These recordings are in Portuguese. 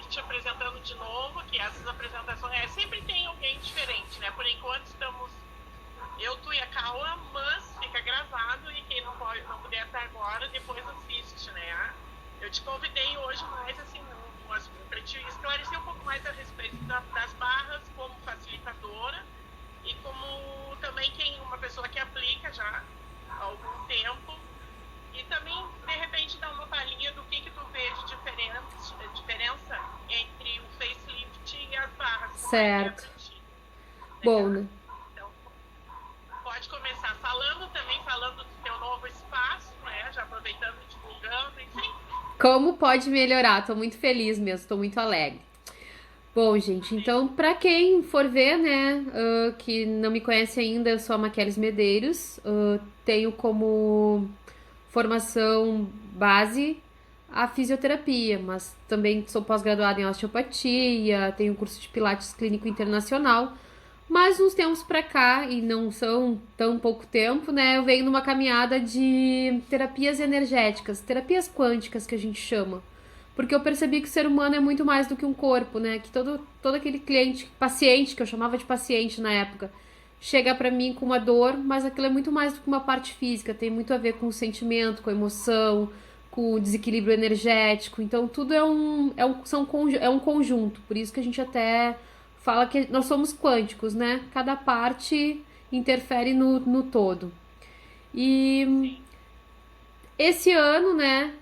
te apresentando de novo, que essas apresentações sempre tem alguém diferente, né? Por enquanto estamos eu, tu e a Cauã, mas fica gravado e quem não puder estar agora, depois assiste, né? Eu te convidei hoje mais assim, para te esclarecer um pouco mais a respeito das barras como facilitadora e como também uma pessoa que aplica já há algum tempo e também, de repente, dar uma palhinha do que tu vê de diferença entre o facelift e as barras. Certo. Pra ti, Bom, né? né? Então, pode começar falando do teu novo espaço, né? Já aproveitando e divulgando, enfim. Como pode melhorar? Tô muito feliz mesmo, tô muito alegre. Bom, gente, então, pra quem for ver, né, que não me conhece ainda, eu sou a Maqueles Medeiros, tenho como formação base a fisioterapia, mas também sou pós-graduada em osteopatia, tenho curso de Pilates Clínico Internacional, mas uns tempos pra cá, e não são tão pouco tempo, né, eu venho numa caminhada de terapias energéticas, terapias quânticas que a gente chama. Porque eu percebi que o ser humano é muito mais do que um corpo, né? Que todo aquele cliente, paciente, que eu chamava de paciente na época, chega pra mim com uma dor, mas aquilo é muito mais do que uma parte física, tem muito a ver com o sentimento, com a emoção, com o desequilíbrio energético. Então tudo é um conjunto. Por isso que a gente até fala que nós somos quânticos, né? Cada parte interfere no todo. E Sim. esse ano, né,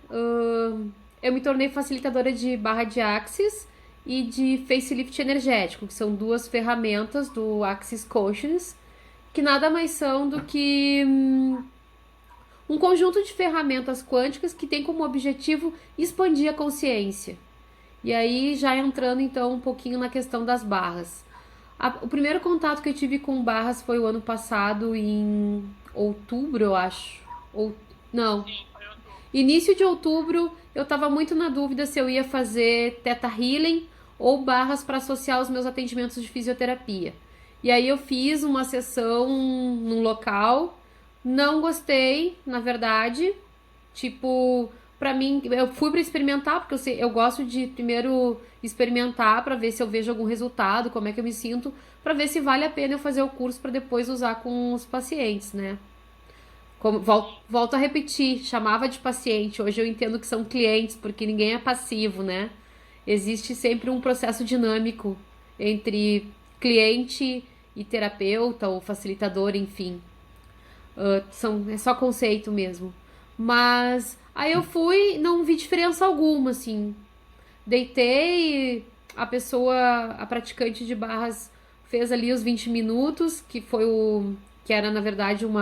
eu me tornei facilitadora de barra de Axis e de facelift energético, que são duas ferramentas do Axis Consciousness, que nada mais são do que um conjunto de ferramentas quânticas que tem como objetivo expandir a consciência. E aí, já entrando então um pouquinho na questão das barras. O primeiro contato que eu tive com barras foi o ano passado, em outubro, eu acho. Ou, não, Sim, foi outubro. início de outubro, eu estava muito na dúvida se eu ia fazer Theta Healing ou barras para associar os meus atendimentos de fisioterapia. E aí eu fiz uma sessão num local, não gostei, na verdade. Tipo, pra mim, eu fui para experimentar, porque eu gosto de primeiro experimentar para ver se eu vejo algum resultado, como é que eu me sinto, para ver se vale a pena eu fazer o curso para depois usar com os pacientes, né? Como, Sim. volto a repetir, chamava de paciente, hoje eu entendo que são clientes, porque ninguém é passivo, né? Existe sempre um processo dinâmico entre cliente e terapeuta ou facilitador, enfim. É só conceito mesmo. Mas aí eu fui, não vi diferença alguma, assim. Deitei, a praticante de barras fez ali os 20 minutos, que era na verdade um,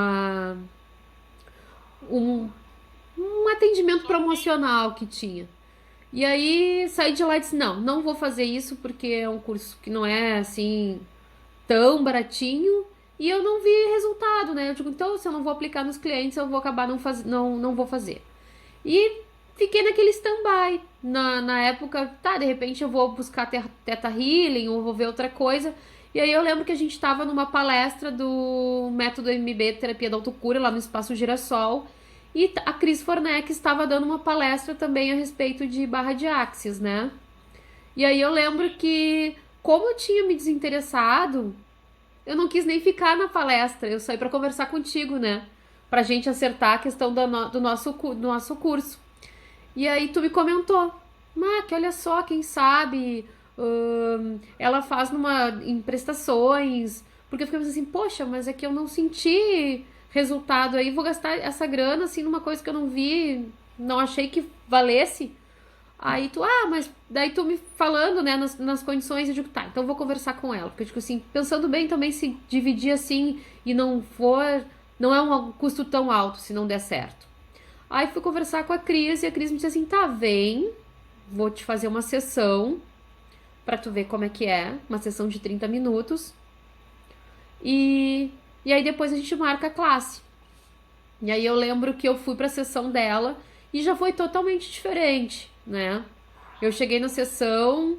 um atendimento Sozinho? promocional que tinha. E aí saí de lá e disse: não vou fazer isso porque é um curso que não é assim tão baratinho e eu não vi resultado, né? Eu digo, então se eu não vou aplicar nos clientes, eu vou acabar não vou fazer. E fiquei naquele stand-by. Na época, tá, de repente eu vou buscar Teta Healing ou vou ver outra coisa. E aí eu lembro que a gente estava numa palestra do método MB Terapia da Autocura, lá no Espaço Girassol. E a Cris Forneck estava dando uma palestra também a respeito de barra de axis, né? E aí eu lembro Sim. que, como eu tinha me desinteressado, eu não quis nem ficar na palestra. Eu saí para conversar contigo, né? Pra gente acertar a questão do nosso curso. E aí tu me comentou, Mac, olha só, quem sabe ela faz em prestações. Porque eu fiquei pensando assim, poxa, mas é que eu não senti resultado aí, vou gastar essa grana assim numa coisa que eu não vi, não achei que valesse. Aí tu, mas daí tu me falando, né, nas condições, eu digo, tá, então eu vou conversar com ela. Porque eu digo assim, pensando bem também, se dividir assim e não é um custo tão alto se não der certo. Aí fui conversar com a Cris e a Cris me disse assim, tá, vem, vou te fazer uma sessão pra tu ver como é que é, uma sessão de 30 minutos. E, e aí depois a gente marca a classe. E aí eu lembro que eu fui pra sessão dela e já foi totalmente diferente, né? Eu cheguei na sessão,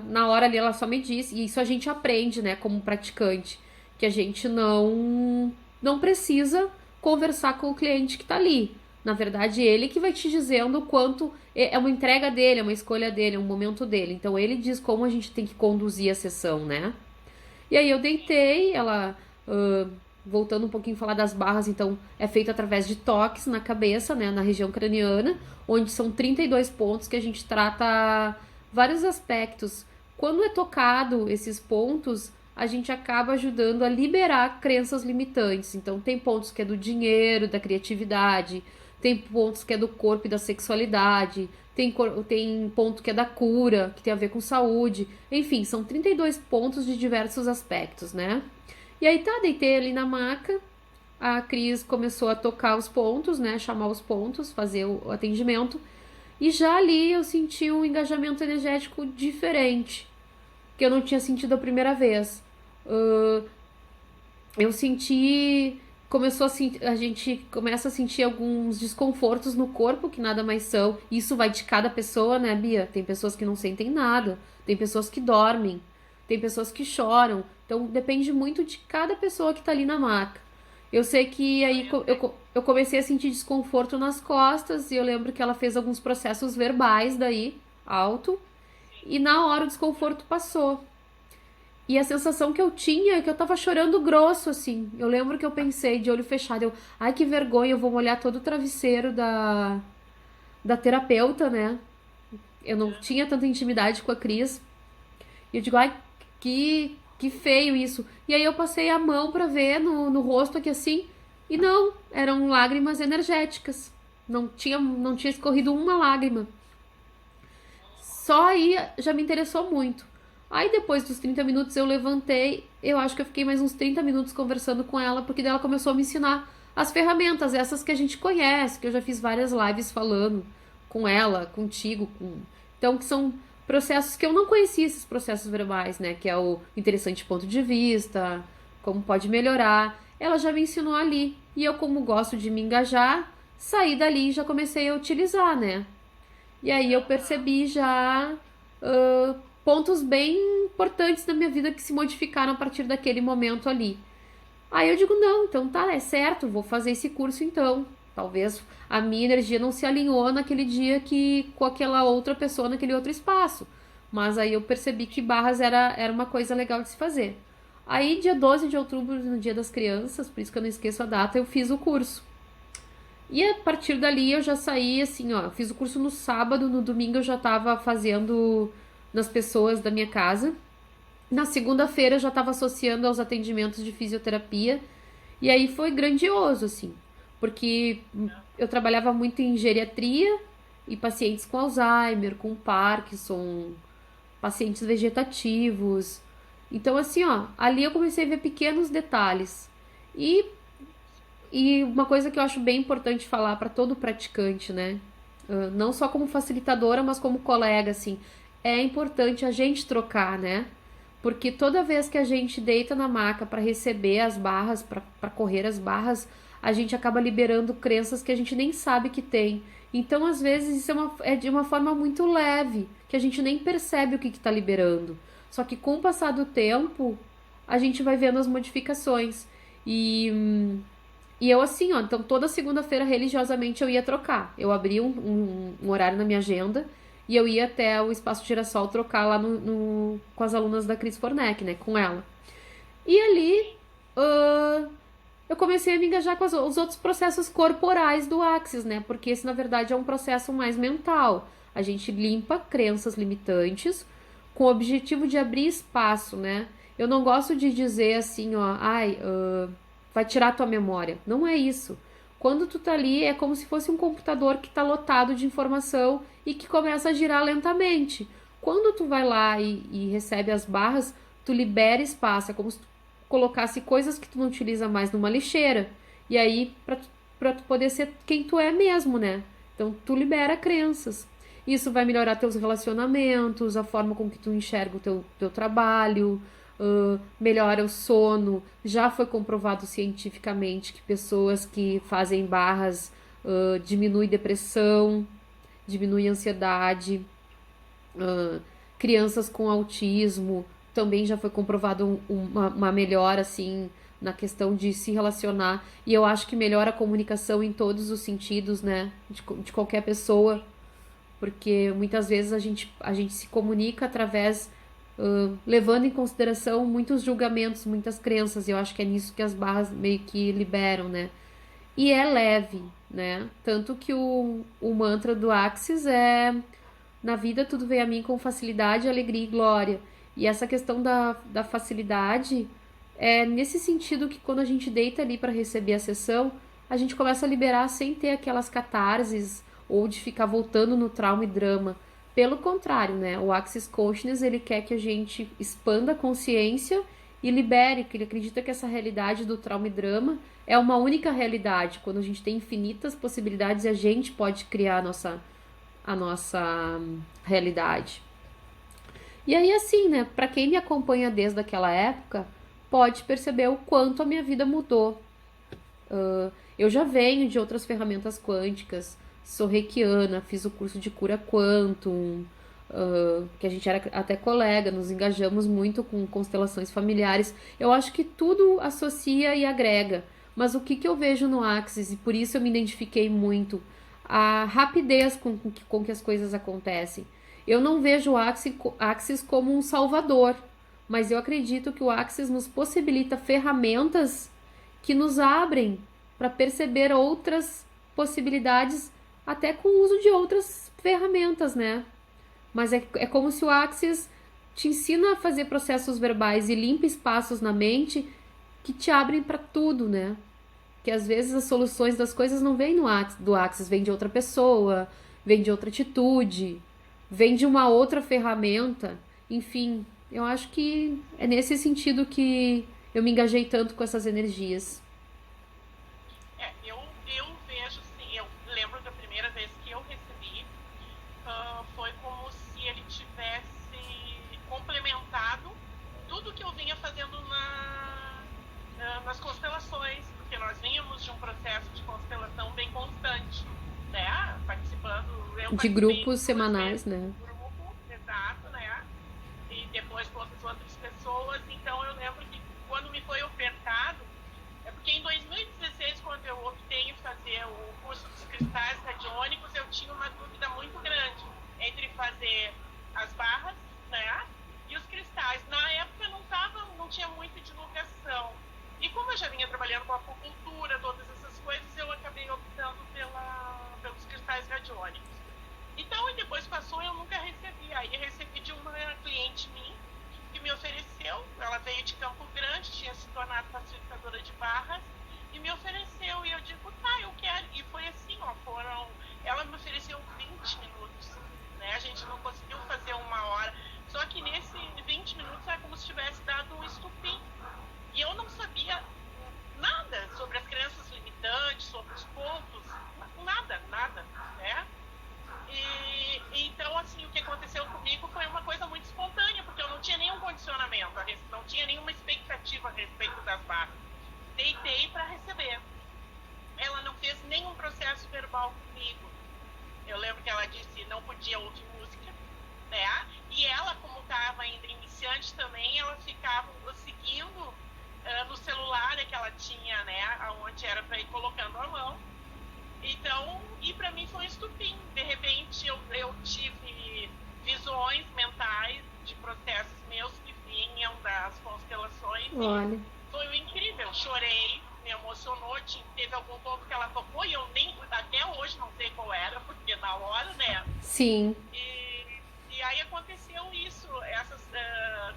na hora ali, ela só me disse, e isso a gente aprende, né, como praticante, que a gente não precisa conversar com o cliente que tá ali. Na verdade, ele que vai te dizendo o quanto é uma entrega dele, é uma escolha dele, é um momento dele. Então ele diz como a gente tem que conduzir a sessão, né? E aí eu deitei, ela voltando um pouquinho a falar das barras, então é feito através de toques na cabeça, né, na região craniana, onde são 32 pontos que a gente trata vários aspectos. Quando é tocado esses pontos, a gente acaba ajudando a liberar crenças limitantes. Então tem pontos que é do dinheiro, da criatividade, tem pontos que é do corpo e da sexualidade, tem ponto que é da cura, que tem a ver com saúde. Enfim, são 32 pontos de diversos aspectos, né? E aí tá, deitei ali na maca, a Cris começou a tocar os pontos, né? Chamar os pontos, fazer o atendimento. E já ali eu senti um engajamento energético diferente, que eu não tinha sentido a primeira vez. Eu senti. A gente começa a sentir alguns desconfortos no corpo, que nada mais são. Isso vai de cada pessoa, né, Bia? Tem pessoas que não sentem nada, tem pessoas que dormem, tem pessoas que choram. Então depende muito de cada pessoa que tá ali na maca. Eu sei que aí eu comecei a sentir desconforto nas costas e eu lembro que ela fez alguns processos verbais daí, alto, e na hora o desconforto passou. E a sensação que eu tinha é que eu tava chorando grosso, assim. Eu lembro que eu pensei, de olho fechado, ai que vergonha, eu vou molhar todo o travesseiro da terapeuta, né? Eu não tinha tanta intimidade com a Cris. E eu digo, ai, que feio isso. E aí eu passei a mão pra ver no rosto aqui assim, e não, eram lágrimas energéticas. Não tinha escorrido uma lágrima. Só aí já me interessou muito. Aí depois dos 30 minutos eu levantei, eu acho que eu fiquei mais uns 30 minutos conversando com ela, porque daí ela começou a me ensinar as ferramentas, essas que a gente conhece, que eu já fiz várias lives falando com ela, contigo, então que são processos que eu não conhecia, esses processos verbais, né, que é o interessante ponto de vista, como pode melhorar. Ela já me ensinou ali, e eu, como gosto de me engajar, saí dali e já comecei a utilizar, né? E aí eu percebi já pontos bem importantes da minha vida que se modificaram a partir daquele momento ali. Aí eu digo, não, então tá, é certo, vou fazer esse curso então. Talvez a minha energia não se alinhou naquele dia que com aquela outra pessoa naquele outro espaço. Mas aí eu percebi que barras era uma coisa legal de se fazer. Aí, dia 12 de outubro, no Dia das Crianças, por isso que eu não esqueço a data, eu fiz o curso. E a partir dali eu já saí assim, ó, fiz o curso no sábado, no domingo eu já tava fazendo nas pessoas da minha casa. Na segunda-feira eu já tava associando aos atendimentos de fisioterapia. E aí foi grandioso, assim, porque eu trabalhava muito em geriatria e pacientes com Alzheimer, com Parkinson, pacientes vegetativos. Então, assim, ó, ali eu comecei a ver pequenos detalhes. E uma coisa que eu acho bem importante falar para todo praticante, né? Não só como facilitadora, mas como colega, assim. É importante a gente trocar, né? Porque toda vez que a gente deita na maca para receber as barras, para correr as barras, a gente acaba liberando crenças que a gente nem sabe que tem. Então, às vezes, isso é de uma forma muito leve, que a gente nem percebe o que está liberando. Só que com o passar do tempo, a gente vai vendo as modificações. E eu assim, ó, então toda segunda-feira religiosamente eu ia trocar. Eu abria um horário na minha agenda e eu ia até o Espaço Girassol trocar lá com as alunas da Cris Forneck, né, com ela. E ali eu comecei a me engajar com os outros processos corporais do Axis, né, porque esse na verdade é um processo mais mental. A gente limpa crenças limitantes com o objetivo de abrir espaço, né. Eu não gosto de dizer assim, ó, vai tirar a tua memória. Não é isso. Quando tu tá ali, é como se fosse um computador que tá lotado de informação e que começa a girar lentamente. Quando tu vai lá e recebe as barras, tu libera espaço. É como se tu colocasse coisas que tu não utiliza mais numa lixeira. E aí, pra tu poder ser quem tu é mesmo, né? Então, tu libera crenças. Isso vai melhorar teus relacionamentos, a forma com que tu enxerga o teu trabalho, melhora o sono. Já foi comprovado cientificamente que pessoas que fazem barras diminui depressão, diminui ansiedade. Crianças com autismo também já foi comprovado uma melhora assim na questão de se relacionar. E eu acho que melhora a comunicação em todos os sentidos, né? De qualquer pessoa. Porque muitas vezes a gente se comunica através, levando em consideração muitos julgamentos, muitas crenças. E eu acho que é nisso que as barras meio que liberam, né? E é leve, né? Tanto que o mantra do Axis é: na vida tudo vem a mim com facilidade, alegria e glória. E essa questão da facilidade é nesse sentido que quando a gente deita ali para receber a sessão, a gente começa a liberar sem ter aquelas catarses ou de ficar voltando no trauma e drama. Pelo contrário, né? O Axis Consciousness, ele quer que a gente expanda a consciência e libere, que ele acredita que essa realidade do trauma e drama é uma única realidade, quando a gente tem infinitas possibilidades e a gente pode criar a nossa realidade. E aí, assim, né, para quem me acompanha desde aquela época, pode perceber o quanto a minha vida mudou. Eu já venho de outras ferramentas quânticas, sou reikiana, fiz o curso de cura quantum, que a gente era até colega, nos engajamos muito com constelações familiares. Eu acho que tudo associa e agrega. Mas o que eu vejo no Axis, e por isso eu me identifiquei muito, a rapidez com que as coisas acontecem. Eu não vejo o Axis como um salvador, mas eu acredito que o Axis nos possibilita ferramentas que nos abrem para perceber outras possibilidades, até com o uso de outras ferramentas, né? Mas é como se o Axis te ensina a fazer processos verbais e limpa espaços na mente que te abrem para tudo, né? Que às vezes as soluções das coisas não vêm do Axis, vêm de outra pessoa, vêm de outra atitude, vêm de uma outra ferramenta. Enfim, eu acho que é nesse sentido que eu me engajei tanto com essas energias. Eu vejo assim, eu lembro da primeira vez que eu recebi, foi como se ele tivesse complementado tudo que eu vinha fazendo nas constelações, porque nós vínhamos de um processo de constelação bem constante, né? De grupos semanais, né? Grupo, exato, né? E depois com outras pessoas. Então eu lembro que quando me foi ofertado, é porque em 2016, quando eu optei em fazer o curso dos cristais radiônicos, eu tinha uma dúvida muito grande entre fazer as barras, né? E os cristais. Na época não tinha muita divulgação. E como eu já vinha trabalhando com acupuntura, todas essas coisas, eu acabei optando pelos cristais radiônicos. Então, e depois passou, eu nunca recebi. Aí eu recebi de uma cliente minha que me ofereceu. Ela veio de Campo Grande, tinha se tornado facilitadora de barras e me ofereceu. E eu digo, tá, eu quero. E foi assim, ó, ela me ofereceu 20 minutos, né? A gente não conseguiu fazer uma hora. Só que nesse 20 minutos é como se tivesse dado um estupim. E eu não sabia nada sobre as crenças limitantes, sobre os pontos, nada, né? E então, assim, o que aconteceu comigo foi uma coisa muito espontânea, porque eu não tinha nenhum condicionamento, não tinha nenhuma expectativa a respeito das barras. Deitei para receber. Ela não fez nenhum processo verbal comigo. Eu lembro que ela disse não podia ouvir música, né? E ela, como estava ainda iniciante também, ela ficava seguindo no celular que ela tinha, né, onde era para ir colocando a mão. Então, e para mim foi um estupim. De repente eu tive visões mentais de processos meus que vinham das constelações. Olha. E foi incrível. Chorei, me emocionou. Teve algum ponto que ela tocou e eu nem até hoje não sei qual era, porque na hora, né? Sim. E aí aconteceu isso, essas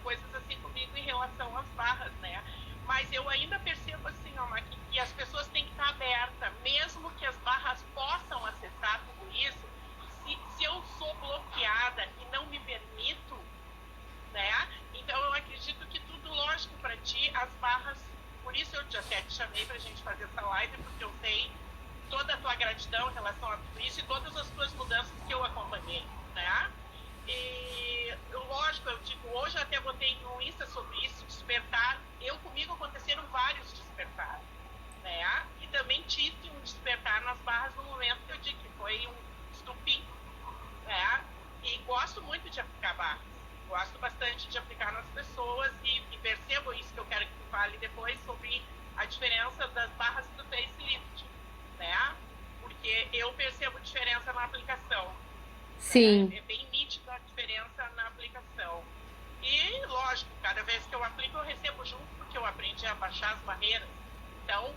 coisas assim comigo em relação às barras, né? Mas eu ainda percebo assim, ó, que as pessoas têm que estar abertas, mesmo que as barras possam acessar tudo isso. Se eu sou bloqueada e não me permito, né? Então eu acredito que tudo lógico para ti, as barras. Por isso eu até te chamei para a gente fazer essa live, porque eu sei toda a tua gratidão em relação a tudo isso e todas as tuas mudanças que eu acompanhei, né? E lógico, eu digo, hoje eu até botei no Insta sobre isso, despertar. Comigo aconteceram vários despertar, né? E também tive um despertar nas barras no momento que eu digo que foi um estupim, né? E gosto muito de aplicar barras, gosto bastante de aplicar nas pessoas e percebo isso que eu quero que tu fale depois sobre a diferença das barras do facelift, né? Porque eu percebo diferença na aplicação. Sim. É bem nítida a diferença na aplicação. E, lógico, cada vez que eu aplico, eu recebo junto, porque eu aprendi a baixar as barreiras. Então,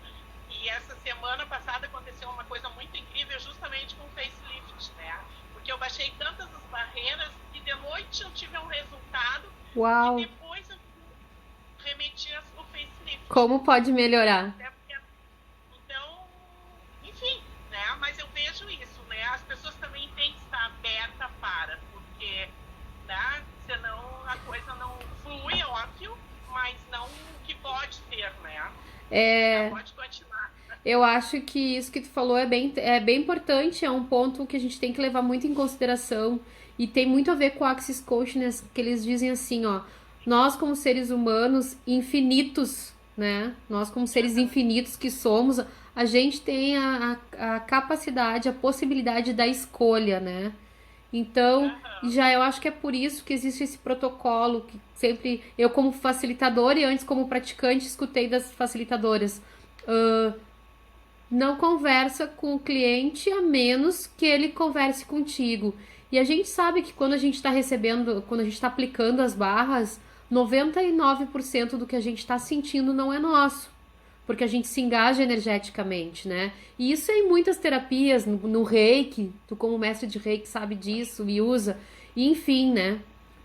e essa semana passada aconteceu uma coisa muito incrível justamente com o facelift, né? Porque eu baixei tantas as barreiras e de noite eu tive um resultado. Uau. E depois eu remeti o facelift. Como pode melhorar? Então, enfim, né? Mas eu vejo isso, né? As pessoas também têm que estar abertas para, porque, né? Senão a coisa não flui, é óbvio, mas não que pode ser, né? Pode continuar. Eu acho que isso que tu falou é bem importante, é um ponto que a gente tem que levar muito em consideração e tem muito a ver com o Access Consciousness, que eles dizem assim, ó, nós como seres humanos infinitos, né? Nós como seres infinitos que somos, a gente tem a capacidade, a possibilidade da escolha, né? Então, já eu acho que é por isso que existe esse protocolo que sempre eu como facilitadora e antes como praticante escutei das facilitadoras. Não conversa com o cliente a menos que ele converse contigo. E a gente sabe que quando a gente está recebendo, quando a gente está aplicando as barras, 99% do que a gente está sentindo não é nosso. Porque a gente se engaja energeticamente, né? E isso é em muitas terapias, no Reiki, tu como mestre de Reiki sabe disso e usa. E enfim, né?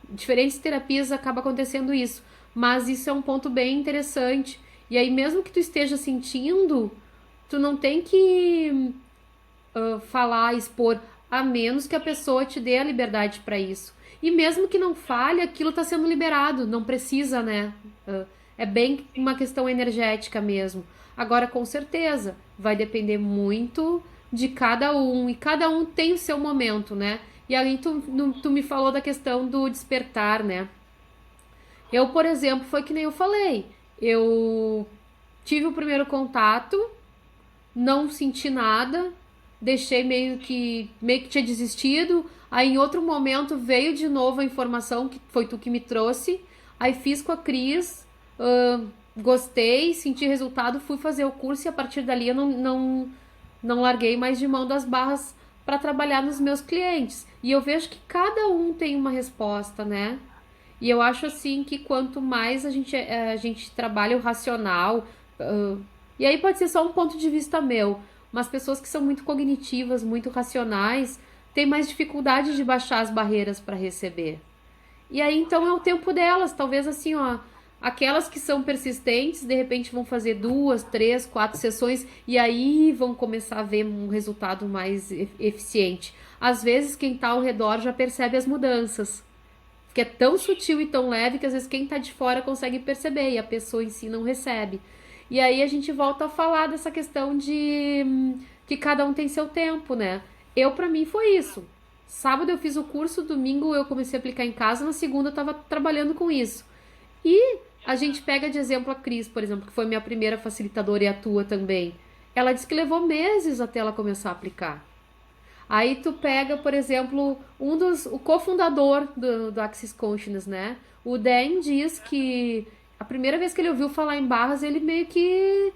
Diferentes terapias acaba acontecendo isso. Mas isso é um ponto bem interessante. E aí mesmo que tu esteja sentindo, tu não tem que falar, expor, a menos que a pessoa te dê a liberdade para isso. E mesmo que não fale, aquilo está sendo liberado, não precisa, né? É bem uma questão energética mesmo. Agora, com certeza, vai depender muito de cada um, e cada um tem o seu momento, né? E aí tu me falou da questão do despertar, né? Eu, por exemplo, foi que nem eu falei, eu tive o primeiro contato, não senti nada, deixei meio que tinha desistido. Aí em outro momento veio de novo a informação, que foi tu que me trouxe. Aí fiz com a Cris, gostei, senti resultado, fui fazer o curso e a partir dali eu não larguei mais de mão das barras para trabalhar nos meus clientes. E eu vejo que cada um tem uma resposta, né? E eu acho assim que quanto mais a gente trabalha o racional, e aí pode ser só um ponto de vista meu, mas pessoas que são muito cognitivas, muito racionais, têm mais dificuldade de baixar as barreiras para receber. E aí então é o tempo delas, talvez assim, ó, aquelas que são persistentes, de repente vão fazer 2, 3, 4 sessões e aí vão começar a ver um resultado mais eficiente. Às vezes quem está ao redor já percebe as mudanças, que é tão sutil e tão leve que às vezes quem está de fora consegue perceber e a pessoa em si não recebe. E aí a gente volta a falar dessa questão de que cada um tem seu tempo, né? Pra mim foi isso. Sábado eu fiz o curso, domingo eu comecei a aplicar em casa, na segunda eu estava trabalhando com isso. E a gente pega de exemplo a Cris, por exemplo, que foi minha primeira facilitadora e a tua também. Ela disse que levou meses até ela começar a aplicar. Aí tu pega, por exemplo, o cofundador do Access Consciousness, né? O Dan diz que a primeira vez que ele ouviu falar em barras, ele meio que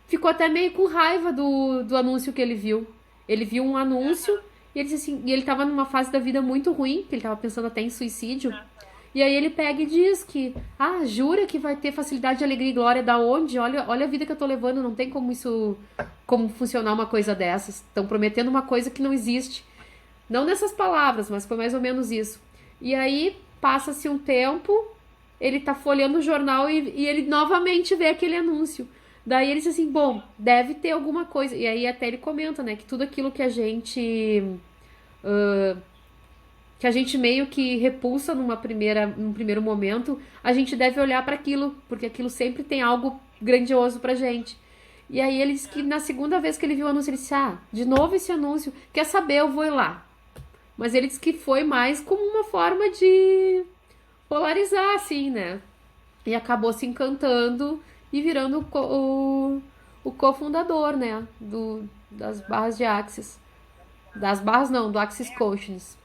ficou até meio com raiva do anúncio que ele viu. Ele viu um anúncio e ele disse assim, e ele tava numa fase da vida muito ruim, que ele tava pensando até em suicídio. E aí ele pega e diz que, jura que vai ter facilidade, alegria e glória da onde? Olha a vida que eu tô levando, não tem como funcionar uma coisa dessas. Estão prometendo uma coisa que não existe. Não nessas palavras, mas foi mais ou menos isso. E aí passa-se um tempo, ele tá folheando o jornal e ele novamente vê aquele anúncio. Daí ele diz assim, bom, deve ter alguma coisa. E aí até ele comenta, né, que tudo aquilo que a gente meio que repulsa num primeiro momento, a gente deve olhar para aquilo, porque aquilo sempre tem algo grandioso pra gente. E aí ele disse que na segunda vez que ele viu o anúncio, ele disse, de novo esse anúncio, quer saber, eu vou ir lá. Mas ele disse que foi mais como uma forma de polarizar, assim, né? E acabou se encantando e virando o cofundador, né? Das barras de Access. Das barras não, do Access Consciousness.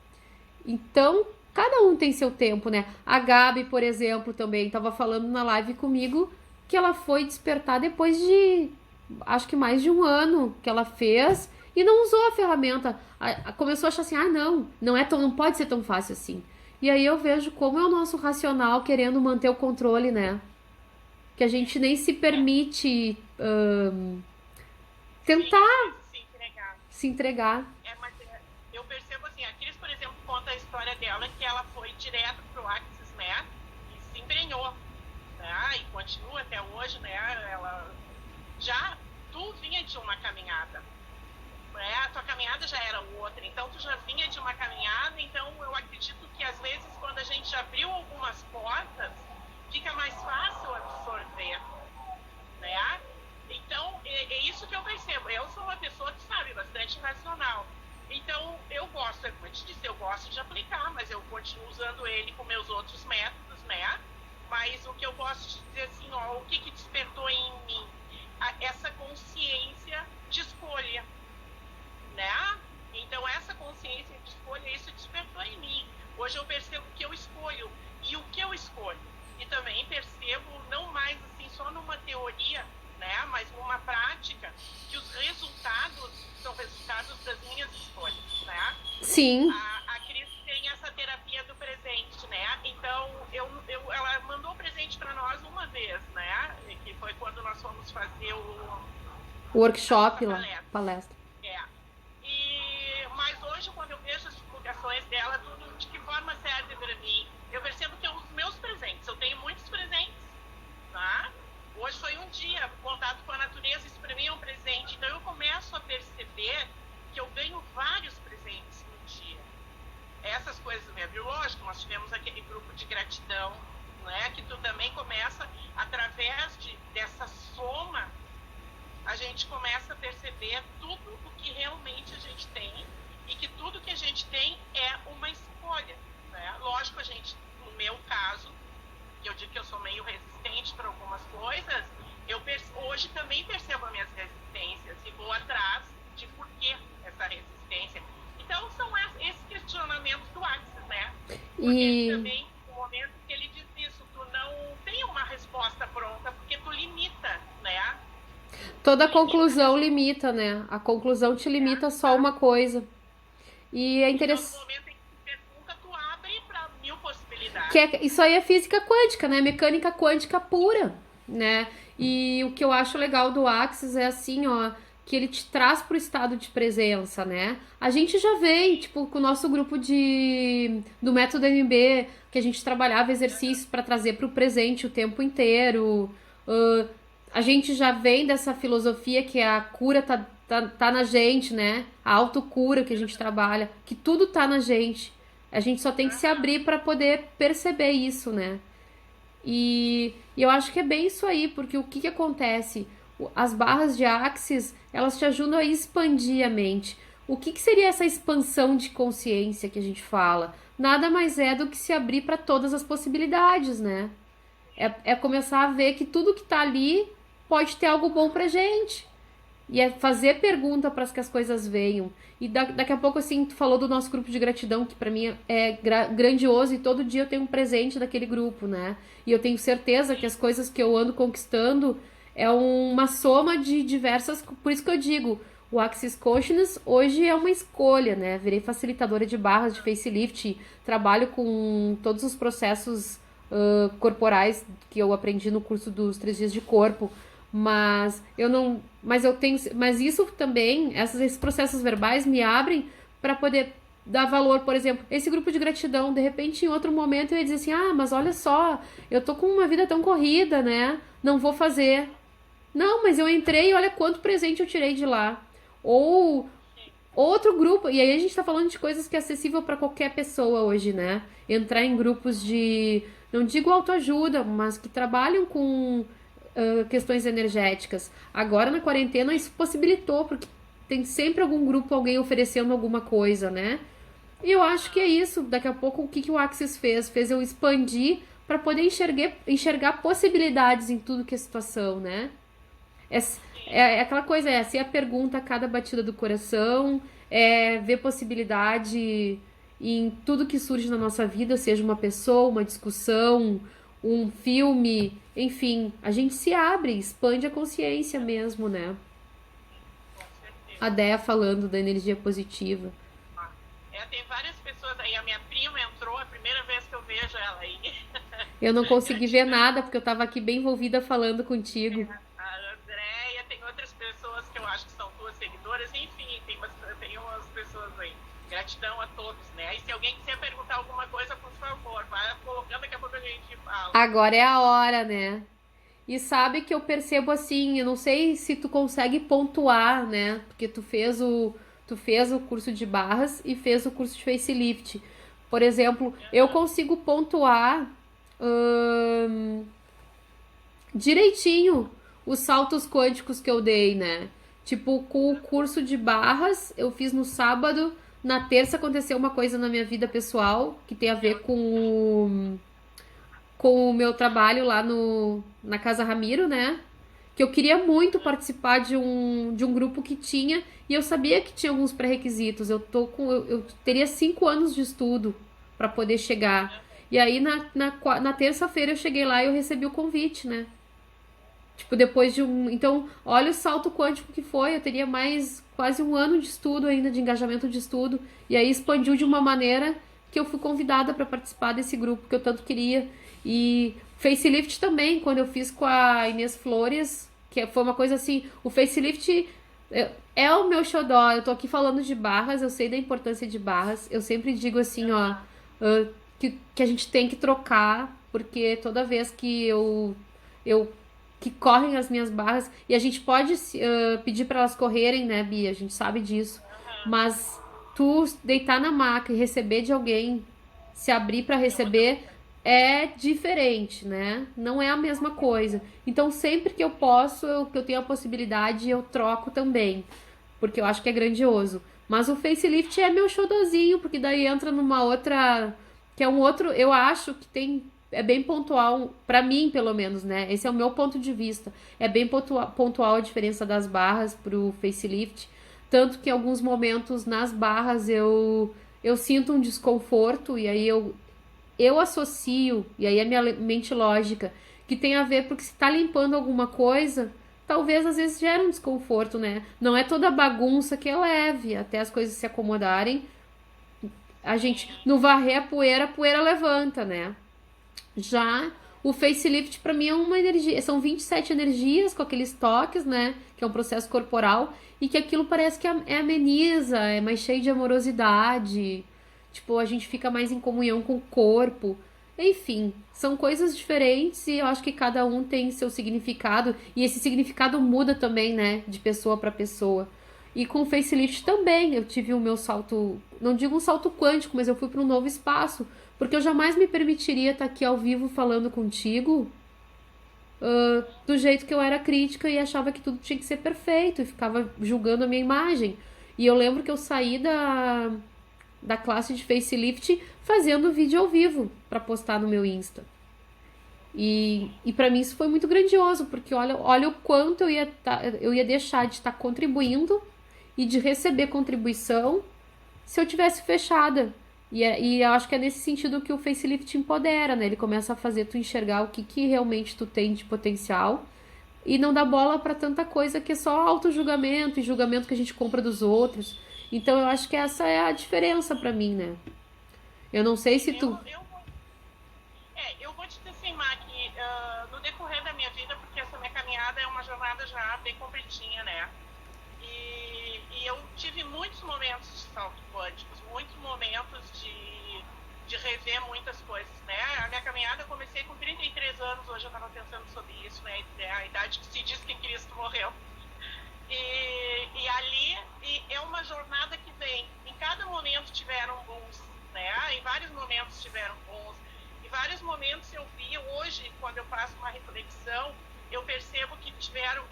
Então, Cada um tem seu tempo, né? A Gabi, por exemplo, também estava falando na live comigo que ela foi despertar depois de, acho que mais de um ano que ela fez e não usou a ferramenta. Começou a achar assim, não é tão, não pode ser tão fácil assim. E aí eu vejo como é o nosso racional querendo manter o controle, né? Que a gente nem se permite Sim, às tentar vezes se entregar. se entregar. Mas eu percebo assim, a Cris, por exemplo, conta a história dela que ela foi direto pro Axis, né? E se embrenhou, né? E continua até hoje, né? Ela já, tu vinha de uma caminhada, né? A tua caminhada já era outra, então tu já vinha de uma caminhada, então eu acredito que às vezes quando a gente abriu algumas portas, fica mais fácil absorver, né? Então, é isso que eu percebo. Eu sou uma pessoa que sabe, bastante racional. Então, eu gosto, como eu te disse, eu gosto de aplicar, mas eu continuo usando ele com meus outros métodos, né? Mas o que eu gosto de dizer assim, ó, o que despertou em mim? Essa consciência de escolha, né? Então, essa consciência de escolha, isso despertou em mim. Hoje eu percebo que eu escolho. E o que eu escolho? E também percebo, não mais assim, só numa teoria, né? Mas numa prática, que os resultados são resultados das minhas escolhas, né? Sim. A Cris tem essa terapia do presente, né? Então, ela mandou presente para nós uma vez, né? Que foi quando nós fomos fazer Workshop a lá, palestra. É. Mas hoje, quando eu vejo as divulgações dela, tudo de que forma serve para mim, eu percebo que os meus presentes, eu tenho muitos presentes, tá? Hoje foi um dia, contato com a natureza, isso para mim é um presente. Então eu começo a perceber que eu ganho vários presentes no dia. Essas coisas me abriu, lógico, nós tivemos aquele grupo de gratidão, né? Que tu também começa, através dessa soma, a gente começa a perceber tudo o que realmente a gente tem e que tudo que a gente tem é uma escolha, né? Lógico, a gente, no meu caso, que eu digo que eu sou meio resistente para algumas coisas, hoje também percebo as minhas resistências e vou atrás de por que essa resistência. Então, são esses questionamentos do Axis, né? Porque ele também, no momento que ele diz isso, tu não tem uma resposta pronta, porque tu limita, né? Toda conclusão limita, né? A conclusão te limita só uma coisa. E é interessante. Então, no momento em que tu pergunta, tu abre para mil possibilidades. Isso aí é física quântica, né? Mecânica quântica pura, né? E o que eu acho legal do Axis é assim, ó, que ele te traz pro estado de presença, né? A gente já vem, tipo, com o nosso grupo do método MB, que a gente trabalhava exercícios para trazer pro presente o tempo inteiro. A gente já vem dessa filosofia que a cura tá na gente, né? A autocura que a gente trabalha, que tudo tá na gente. A gente só tem que se abrir para poder perceber isso, né? E eu acho que é bem isso aí, porque o que acontece? As barras de Axis, elas te ajudam a expandir a mente. O que seria essa expansão de consciência que a gente fala? Nada mais é do que se abrir para todas as possibilidades, né? É começar a ver que tudo que tá ali pode ter algo bom pra gente. E é fazer pergunta para que as coisas venham. E daqui a pouco, assim, tu falou do nosso grupo de gratidão, que para mim é grandioso, e todo dia eu tenho um presente daquele grupo, né? E eu tenho certeza que as coisas que eu ando conquistando é uma soma de diversas... Por isso que eu digo, o Axis Consciousness hoje é uma escolha, né? Virei facilitadora de barras, de facelift, trabalho com todos os processos corporais que eu aprendi no curso dos 3 dias de corpo. Mas isso também, esses processos verbais me abrem para poder dar valor. Por exemplo, esse grupo de gratidão, de repente em outro momento eu ia dizer assim, mas olha só, eu tô com uma vida tão corrida, né, não vou fazer. Não, mas eu entrei e olha quanto presente eu tirei de lá. Ou outro grupo, e aí a gente tá falando de coisas que é acessível para qualquer pessoa hoje, né, entrar em grupos de, não digo autoajuda, mas que trabalham com questões energéticas. Agora na quarentena isso possibilitou, porque tem sempre algum grupo, alguém oferecendo alguma coisa, né? E eu acho que é isso. Daqui a pouco o que o Axis fez? Fez eu expandir para poder enxergar possibilidades em tudo que é situação, né? É aquela coisa, assim, a pergunta a cada batida do coração, ver possibilidade em tudo que surge na nossa vida, seja uma pessoa, uma discussão, um filme, enfim, a gente se abre, expande a consciência mesmo, né? Com certeza. A Déia falando da energia positiva. Tem várias pessoas aí. A minha prima entrou, a primeira vez que eu vejo ela aí. Eu não consegui ver Gratidão. nada porque eu tava aqui bem envolvida falando contigo. A Andréia, tem outras pessoas que eu acho que são tuas seguidoras, enfim, tem umas pessoas aí. Gratidão a todos, né? E se alguém quiser perguntar alguma coisa, por favor, vai colocando, daqui a pouco a gente fala. Agora é a hora, né? E sabe que eu percebo assim, eu não sei se tu consegue pontuar, né? Porque tu fez o curso de barras e fez o curso de facelift. Por exemplo, eu consigo pontuar hum, direitinho os saltos quânticos que eu dei, né? Tipo, com o curso de barras, eu fiz no sábado, na terça aconteceu uma coisa na minha vida pessoal que tem a ver com o meu trabalho lá na Casa Ramiro, né? Que eu queria muito participar de um grupo que tinha, e eu sabia que tinha alguns pré-requisitos. Eu teria 5 anos de estudo para poder chegar. E aí na terça-feira eu cheguei lá e eu recebi o convite, né? Tipo, depois de um. Então, olha o salto quântico que foi. Eu teria mais quase um ano de estudo ainda, de engajamento de estudo. E aí expandiu de uma maneira que eu fui convidada para participar desse grupo que eu tanto queria. E facelift também, quando eu fiz com a Inês Flores, foi uma coisa assim. O facelift é o meu xodó. Eu tô aqui falando de barras, eu sei da importância de barras. Eu sempre digo assim, ó, que a gente tem que trocar, porque toda vez que eu que correm as minhas barras, e a gente pode pedir para elas correrem, né, Bia? A gente sabe disso. Mas tu deitar na maca e receber de alguém, se abrir para receber, é diferente, né? Não é a mesma coisa. Então, sempre que eu posso, que eu tenho a possibilidade, eu troco também, porque eu acho que é grandioso. Mas o facelift é meu xodozinho, porque daí entra numa outra, que é um outro, eu acho que é bem pontual, pra mim pelo menos, né? Esse é o meu ponto de vista. É bem pontual a diferença das barras pro facelift, tanto que em alguns momentos nas barras eu sinto um desconforto, e aí eu associo, e aí é minha mente lógica, que tem a ver porque se tá limpando alguma coisa, talvez às vezes gera um desconforto, né? Não é toda bagunça que é leve, até as coisas se acomodarem. A gente, no varrer a poeira levanta, né? Já o facelift pra mim é uma energia, são 27 energias com aqueles toques, né? Que é um processo corporal, e que aquilo parece que ameniza, é mais cheio de amorosidade. Tipo, a gente fica mais em comunhão com o corpo. Enfim, são coisas diferentes e eu acho que cada um tem seu significado. E esse significado muda também, né? De pessoa para pessoa. E com o facelift também, eu tive o meu salto, não digo um salto quântico, mas eu fui para um novo espaço. Porque eu jamais me permitiria estar aqui ao vivo falando contigo do jeito que eu era crítica e achava que tudo tinha que ser perfeito e ficava julgando a minha imagem. E eu lembro que eu saí da classe de facelift fazendo vídeo ao vivo para postar no meu Insta. E para mim isso foi muito grandioso, porque olha o quanto eu ia deixar de estar contribuindo e de receber contribuição se eu tivesse fechada. E eu acho que é nesse sentido que o facelift empodera, né? Ele começa a fazer tu enxergar o que realmente tu tem de potencial e não dá bola para tanta coisa que é só auto-julgamento e julgamento que a gente compra dos outros. Então eu acho que essa é a diferença pra mim, né? Eu não sei se tu. Eu vou te teimar que no decorrer da minha vida, porque essa minha caminhada é uma jornada já bem completinha, né? E eu tive muitos momentos de salto quânticos, muitos momentos de rever muitas coisas, né? A minha caminhada eu comecei com 33 anos, hoje eu estava pensando sobre isso, né? A idade que se diz que Cristo morreu. E ali é uma jornada que vem. Em cada momento tiveram bons, né? Em vários momentos tiveram bons. Em vários momentos eu vi, hoje, quando eu faço uma reflexão, eu percebo que tiveram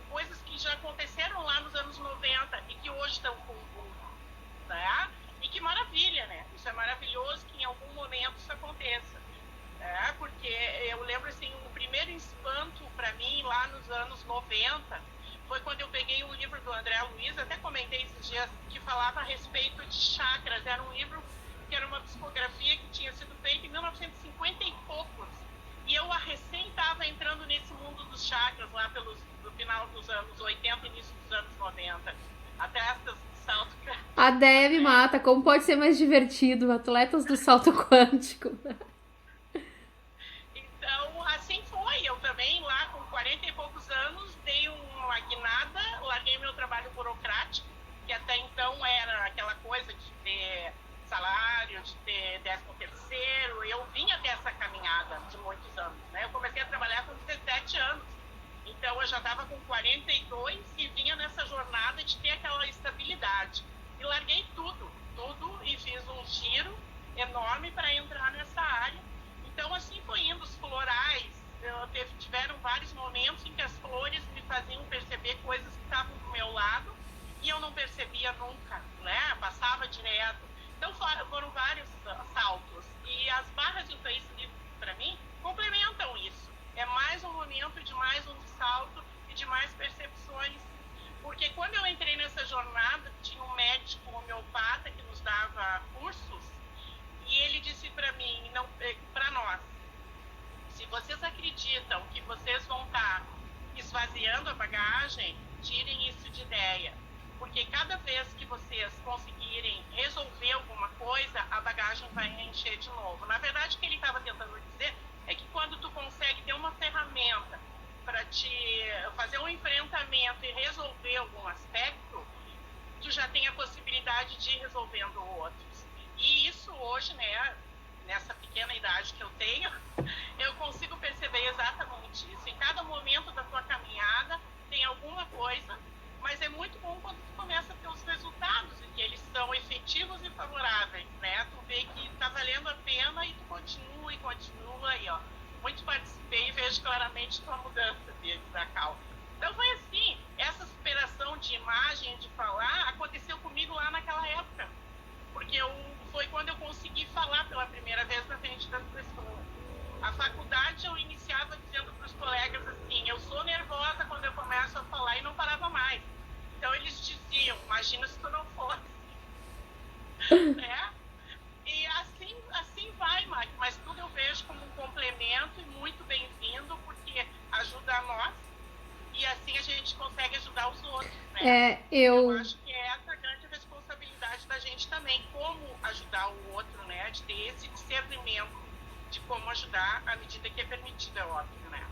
coisas que já aconteceram lá nos anos 90 e que hoje estão com boom, né? E que maravilha, né? Isso é maravilhoso que em algum momento isso aconteça. Né? Porque eu lembro, assim, o primeiro espanto para mim, lá nos anos 90, foi quando eu peguei um livro do André Luiz, até comentei esses dias, que falava a respeito de chakras. Era um livro porque era uma psicografia que tinha sido feita em 1950 e poucos. E eu recém estava entrando nesse mundo dos chakras lá no final dos anos 80 e início dos anos 90. Atletas do salto quântico. A Déia me mata, como pode ser mais divertido? Atletas do salto quântico. Então, assim foi. Eu também, lá com 40 e poucos anos, dei uma guinada, larguei meu trabalho burocrático, que até então era aquela coisa de ter salário, de ter 13º. Eu vinha dessa caminhada de muitos anos, né? Eu comecei a trabalhar com 17 anos. Então, eu já estava com 42 e vinha nessa jornada de ter aquela estabilidade. E larguei tudo, e fiz um giro enorme para entrar nessa área. Então, assim foi indo. Os florais, tiveram vários momentos em que as flores me faziam perceber coisas que estavam do meu lado e eu não percebia nunca, né? Passava direto. Então, foram vários saltos. E as barras do Face Livre, para mim, complementam isso. É mais um momento de mais um salto e de mais percepções. Porque quando eu entrei nessa jornada, tinha um médico homeopata que nos dava cursos e ele disse para mim, para nós, se vocês acreditam que vocês vão estar esvaziando a bagagem, tirem isso de ideia. Porque cada vez que vocês conseguirem resolver alguma coisa, a bagagem vai encher de novo. Na verdade, o que ele estava tentando dizer é que quando tu consegue ter uma ferramenta para te fazer um enfrentamento e resolver algum aspecto, tu já tem a possibilidade de ir resolvendo outros. E isso hoje, né, nessa pequena idade que eu tenho, eu consigo perceber exatamente isso. Em cada momento da tua caminhada tem alguma coisa, mas é muito bom quando tu começa a ter os resultados e que eles são efetivos e favoráveis, né? Tu vê que tá valendo a pena e tu continua aí, ó. Muito participei e vejo claramente tua mudança, da Cal. Então foi assim, essa superação de imagem, de falar, aconteceu comigo lá naquela época. Porque foi quando eu consegui falar pela primeira vez na frente das pessoas. A faculdade eu iniciava dizendo para os colegas assim, eu sou nervosa quando eu começo a falar e não parava mais. Então eles diziam, imagina se tu não fosse. Né? E assim vai, Mike, mas tudo eu vejo como um complemento e muito bem-vindo, porque ajuda a nós e assim a gente consegue ajudar os outros, né? Eu acho que é essa a grande responsabilidade da gente também, como ajudar o outro, né? De ter esse discernimento de como ajudar à medida que é permitido, é óbvio, né?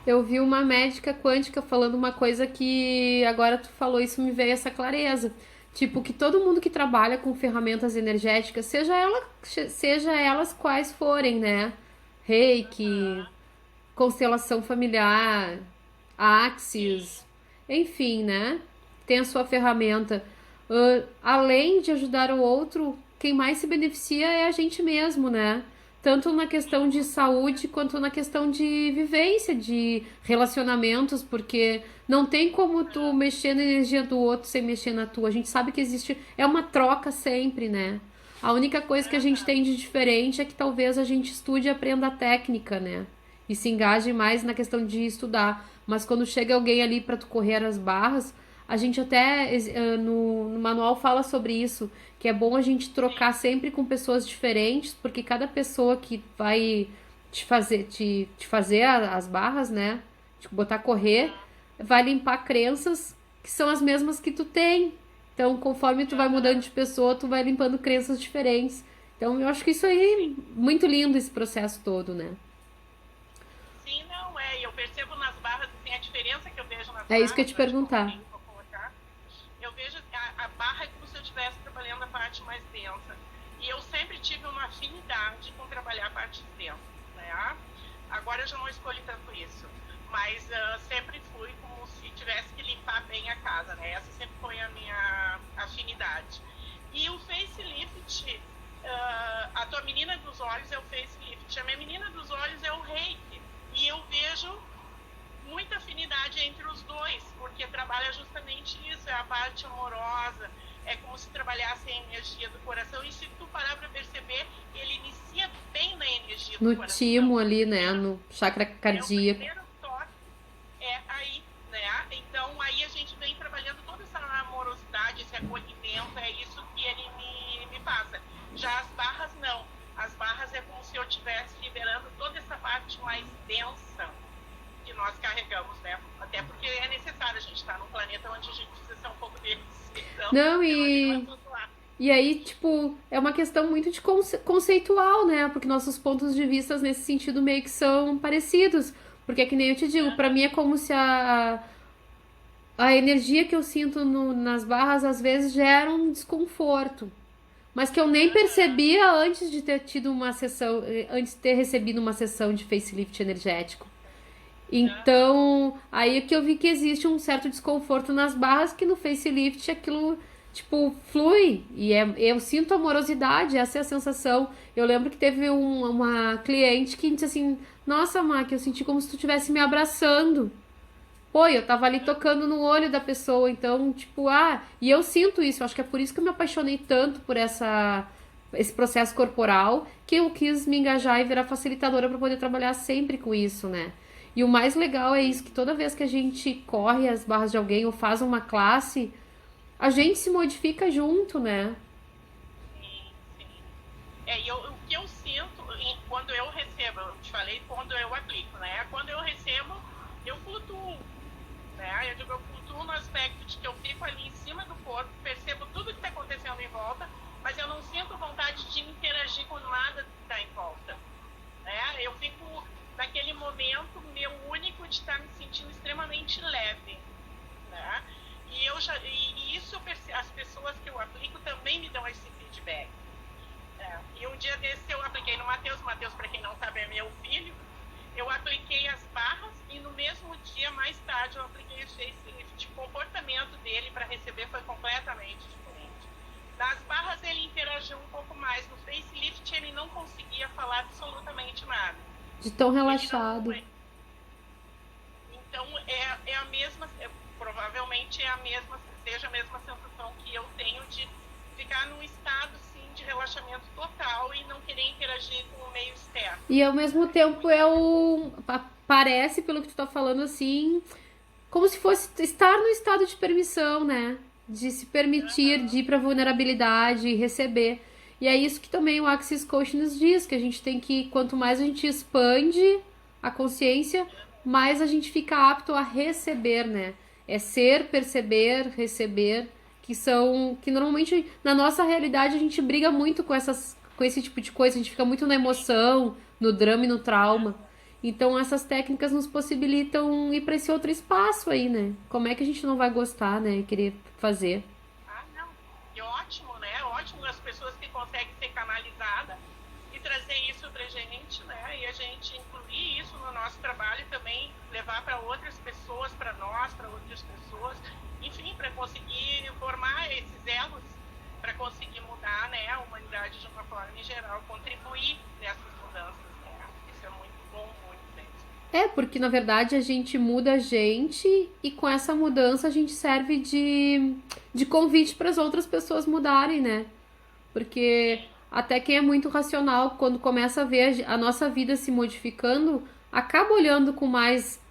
Eu vi uma médica quântica falando uma coisa que agora tu falou, isso me veio essa clareza. Tipo, que todo mundo que trabalha com ferramentas energéticas, seja elas quais forem, né? Reiki, constelação familiar, Axis, enfim, né? Tem a sua ferramenta. Além de ajudar o outro, quem mais se beneficia é a gente mesmo, né? Tanto na questão de saúde quanto na questão de vivência, de relacionamentos, porque não tem como tu mexer na energia do outro sem mexer na tua. A gente sabe que existe, é uma troca sempre, né? A única coisa que a gente tem de diferente é que talvez a gente estude e aprenda a técnica, né? E se engaje mais na questão de estudar. Mas quando chega alguém ali para tu correr as barras, a gente até no manual fala sobre isso, que é bom a gente trocar sempre com pessoas diferentes, porque cada pessoa que vai te fazer as barras, né? Te botar a correr, vai limpar crenças que são as mesmas que tu tem. Então, conforme tu vai mudando de pessoa, tu vai limpando crenças diferentes. Então, eu acho que isso aí é muito lindo, esse processo todo, né? Sim, não é. Eu percebo nas barras, assim, a diferença que eu vejo nas barras. É isso que eu ia te perguntar. Eu vejo a barra como se eu estivesse trabalhando a parte mais densa. E eu sempre tive uma afinidade com trabalhar a parte densa, né? Agora eu já não escolhi tanto isso. Mas sempre fui como se tivesse que limpar bem a casa, né? Essa sempre foi a minha afinidade. E o facelift, a tua menina dos olhos é o facelift, a minha menina dos olhos é o reiki. E eu vejo muita afinidade entre os dois, porque trabalha justamente isso, é a parte amorosa, é como se trabalhasse a energia do coração. E se tu parar para perceber, ele inicia bem na energia do coração. No timo ali, né? No chakra cardíaco. O primeiro toque é aí, né? Então aí a gente vem trabalhando toda essa amorosidade, esse acolhimento, é isso que ele me passa. Já as barras se eu estivesse liberando toda essa parte mais densa que nós carregamos, né? Até porque é necessário, a gente estar num planeta onde a gente precisa ser um pouco deles. Então, Não, e... E aí, tipo, é uma questão muito de conceitual, né? Porque nossos pontos de vista nesse sentido meio que são parecidos. Porque é que nem eu te digo, pra mim é como se a energia que eu sinto nas barras às vezes gera um desconforto. Mas que eu nem percebia antes de ter tido uma sessão, antes de ter recebido uma sessão de facelift energético. Então, aí é que eu vi que existe um certo desconforto nas barras, que no facelift aquilo, tipo, flui. E eu sinto amorosidade, essa é a sensação. Eu lembro que teve uma cliente que disse assim: Nossa, Má, que eu senti como se tu estivesse me abraçando. Pô, eu tava ali tocando no olho da pessoa, então, tipo, e eu sinto isso, eu acho que é por isso que eu me apaixonei tanto por esse processo corporal, que eu quis me engajar e virar facilitadora para poder trabalhar sempre com isso, né? E o mais legal é isso, que toda vez que a gente corre as barras de alguém ou faz uma classe, a gente se modifica junto, né? Sim, sim. O que eu sinto quando eu recebo, eu te falei, quando eu aplico, né? Quando eu recebo, eu flutuo. Né? Eu digo, eu flutuo no aspecto de que eu fico ali em cima do corpo, percebo tudo que está acontecendo em volta, mas eu não sinto vontade de interagir com nada que está em volta. Né? Eu fico naquele momento meu único de estar me sentindo extremamente leve. Né? E isso as pessoas que eu aplico também me dão esse feedback. E um dia desse eu apliquei no Matheus, para quem não sabe, é meu filho. Eu apliquei as barras e no mesmo dia, mais tarde, eu apliquei o facelift. O comportamento dele para receber foi completamente diferente. Nas barras ele interagiu um pouco mais, no facelift ele não conseguia falar absolutamente nada. De tão relaxado. Então é a mesma, provavelmente seja a mesma sensação que eu tenho de ficar num estado sim de relaxamento total e não querer interagir com o meio externo. E ao mesmo tempo parece, pelo que tu tá falando, assim, como se fosse estar no estado de permissão, né? De se permitir, de ir pra vulnerabilidade e receber. E é isso que também o Axis Coach nos diz, que a gente tem que, quanto mais a gente expande a consciência, mais a gente fica apto a receber, né? É ser, perceber, receber, que normalmente na nossa realidade a gente briga muito com esse tipo de coisa, a gente fica muito na emoção, no drama e no trauma. Então essas técnicas nos possibilitam ir para esse outro espaço aí, né? Como é que a gente não vai gostar, né? E querer fazer. Não. E ótimo, né? Ótimo as pessoas que conseguem ser canalizadas e trazer isso pra gente, né? E a gente incluir isso no nosso trabalho e também levar para outras pessoas, para nós, para outras pessoas, enfim, para conseguir formar esses elos, para conseguir mudar, né, a humanidade de uma forma em geral, contribuir nessas mudanças, né? Isso é muito bom, muito mesmo. Porque na verdade a gente muda a gente e com essa mudança a gente serve de convite para as outras pessoas mudarem, né? Porque até quem é muito racional, quando começa a ver a nossa vida se modificando, acaba olhando com mais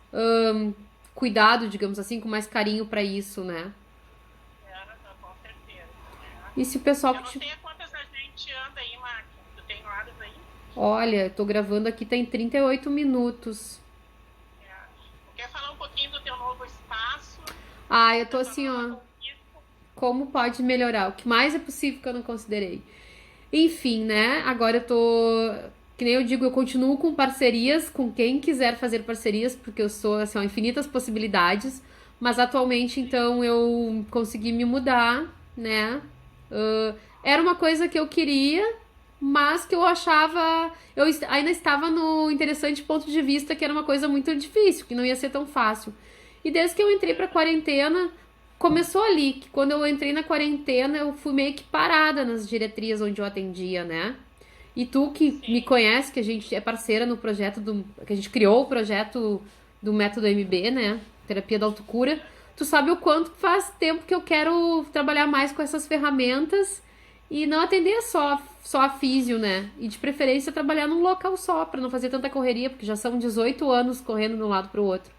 cuidado, digamos assim, com mais carinho para isso, né? Com certeza. E se o pessoal... Eu não sei a quantas a gente anda aí, Marcos. Tu tem horas aí? Olha, eu tô gravando aqui, tem 38 minutos. Quer falar um pouquinho do teu novo espaço? Eu tô assim, ó... Como pode melhorar? O que mais é possível que eu não considerei? Enfim, né? Agora eu tô... Que nem eu digo, eu continuo com parcerias, com quem quiser fazer parcerias, porque eu sou, assim, ó, infinitas possibilidades. Mas atualmente, então, eu consegui me mudar, né? Era uma coisa que eu queria, mas que eu achava... Eu ainda estava no interessante ponto de vista que era uma coisa muito difícil, que não ia ser tão fácil. E desde que eu entrei pra quarentena... Começou ali, que quando eu entrei na quarentena, eu fui meio que parada nas diretrias onde eu atendia, né? E tu que me conhece, que a gente é parceira no projeto que a gente criou o projeto do método MB, né? Terapia da autocura. Tu sabe o quanto faz tempo que eu quero trabalhar mais com essas ferramentas e não atender só a físio, né? E de preferência trabalhar num local só, pra não fazer tanta correria, porque já são 18 anos correndo de um lado pro outro.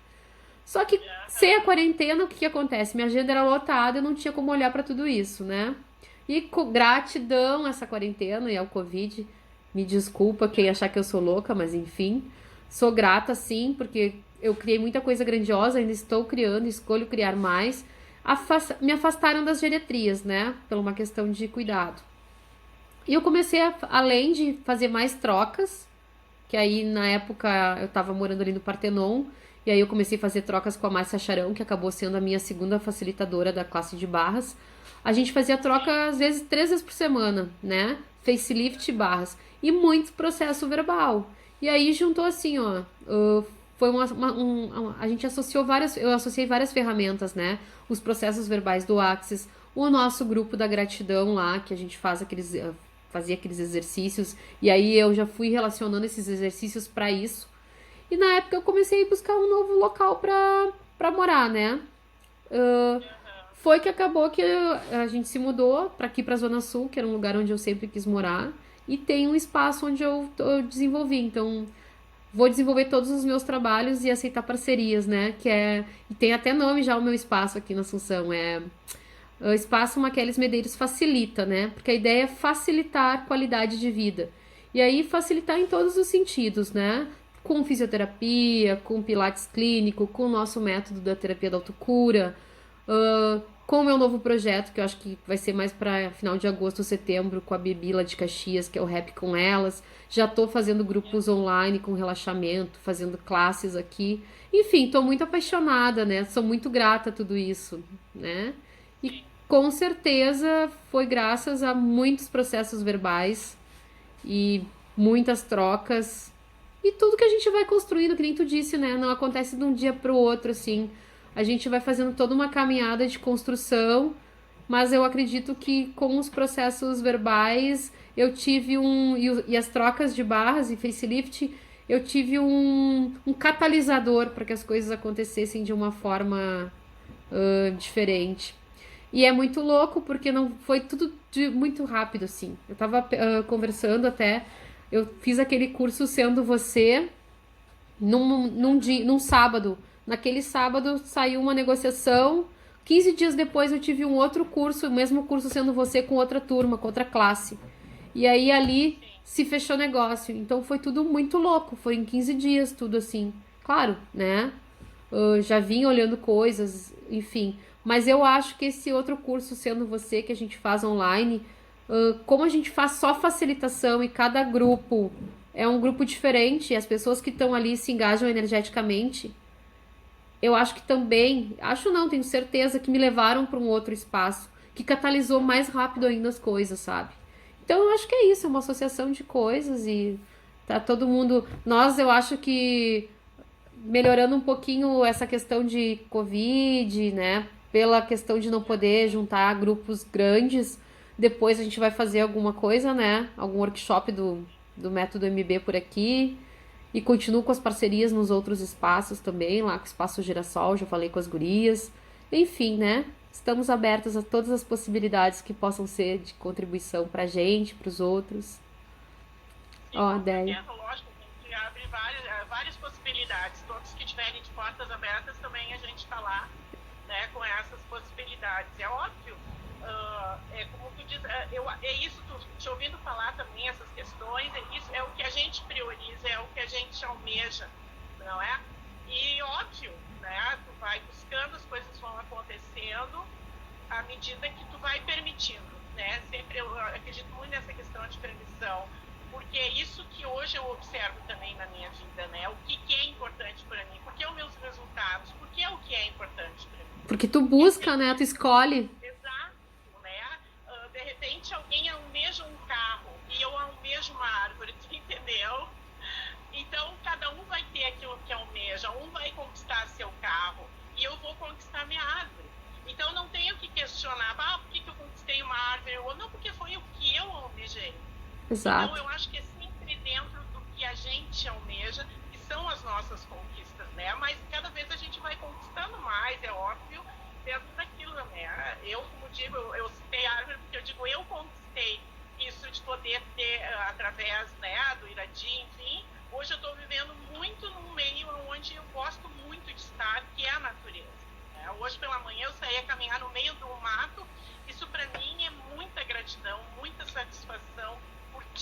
Só que sem a quarentena, o que acontece? Minha agenda era lotada, eu não tinha como olhar pra tudo isso, né? E com gratidão a essa quarentena e ao Covid, Me desculpa quem achar que eu sou louca, mas enfim. Sou grata, sim, porque eu criei muita coisa grandiosa, ainda estou criando, escolho criar mais. Me afastaram das geriatrias, né? Por uma questão de cuidado. E eu comecei, além de fazer mais trocas, que aí na época eu tava morando ali no Partenon, e aí eu comecei a fazer trocas com a Márcia Charão, que acabou sendo a minha segunda facilitadora da classe de barras. A gente fazia troca às vezes 3 vezes por semana, né? Facelift barras. E muito processo verbal. E aí juntou assim, ó. Foi a gente associou várias. Eu associei várias ferramentas, né? Os processos verbais do Axis, o nosso grupo da gratidão lá, que a gente fazia aqueles exercícios. E aí eu já fui relacionando esses exercícios para isso. E na época eu comecei a buscar um novo local pra morar, né? Foi que acabou que a gente se mudou para aqui, para a Zona Sul, que era um lugar onde eu sempre quis morar, e tem um espaço onde eu desenvolvi. Então, vou desenvolver todos os meus trabalhos e aceitar parcerias, né? E tem até nome já o meu espaço aqui na Assunção, o Espaço Maqueles Medeiros Facilita, né? Porque a ideia é facilitar a qualidade de vida. E aí facilitar em todos os sentidos, né? Com fisioterapia, com pilates clínico, com o nosso método da terapia da autocura, com o meu novo projeto, que eu acho que vai ser mais para final de agosto ou setembro, com a Bibi lá de Caxias, que é o Rap com Elas. Já tô fazendo grupos online com relaxamento, fazendo classes aqui. Enfim, tô muito apaixonada, né? Sou muito grata a tudo isso, né? E com certeza foi graças a muitos processos verbais e muitas trocas e tudo que a gente vai construindo, que nem tu disse, né? Não acontece de um dia pro outro, assim. A gente vai fazendo toda uma caminhada de construção, mas eu acredito que com os processos verbais eu tive e as trocas de barras e facelift, eu tive um catalisador para que as coisas acontecessem de uma forma diferente. E é muito louco porque não foi tudo muito rápido, assim. Eu tava conversando até, eu fiz aquele curso Sendo Você num sábado. Naquele sábado saiu uma negociação. 15 dias depois eu tive um outro curso, o mesmo curso Sendo Você com outra turma, com outra classe. E aí ali se fechou o negócio. Então foi tudo muito louco. Foi em 15 dias tudo assim. Claro, né? Já vim olhando coisas, enfim. Mas eu acho que esse outro curso Sendo Você que a gente faz online, como a gente faz só facilitação e cada grupo é um grupo diferente, as pessoas que estão ali se engajam energeticamente, eu acho que também, acho não, tenho certeza que me levaram para um outro espaço que catalisou mais rápido ainda as coisas, sabe? Então eu acho que é isso, é uma associação de coisas e tá todo mundo. Eu acho que melhorando um pouquinho essa questão de Covid, né? Pela questão de não poder juntar grupos grandes. Depois a gente vai fazer alguma coisa, né? Algum workshop do método MB por aqui. E continuo com as parcerias nos outros espaços também, lá com o Espaço Girassol, já falei com as gurias. Enfim, né? Estamos abertas a todas as possibilidades que possam ser de contribuição pra gente, pros outros. Ó, ideia. Lógico, a gente abre várias possibilidades. Todos que tiverem de portas abertas também a gente está lá, né, com essas possibilidades. É óbvio, é como tu diz, é isso, te ouvindo falar também essas questões, é o que a gente prioriza, é o que a gente almeja, não é? E óbvio, né, tu vai buscando, as coisas vão acontecendo à medida que tu vai permitindo, né? Sempre eu acredito muito nessa questão de permissão, porque é isso que hoje eu observo também na minha vida, né? O que é importante para mim, por que os meus resultados, por que é o que é importante para mim. Porque tu busca, né? Tu escolhe. Exato, né? De repente alguém almeja um carro e eu almejo uma árvore, tu entendeu? Então cada um vai ter aquilo que almeja, um vai conquistar seu carro e eu vou conquistar minha árvore. Então não tenho que questionar, por que eu conquistei uma árvore ou não, porque foi o que eu almejei. Exato. Então eu acho que é sempre dentro do que a gente almeja, que são as nossas conquistas, né? Mas cada vez a gente vai conquistando mais, é óbvio, dentro daquilo, né? Eu, como digo, eu citei a árvore porque eu digo, eu conquistei isso de poder ter, através, né, do Iradi, enfim. Hoje eu estou vivendo muito num meio onde eu gosto muito de estar, que é a natureza. Né? Hoje pela manhã eu saí a caminhar no meio do mato, isso para mim é muita gratidão, muita satisfação,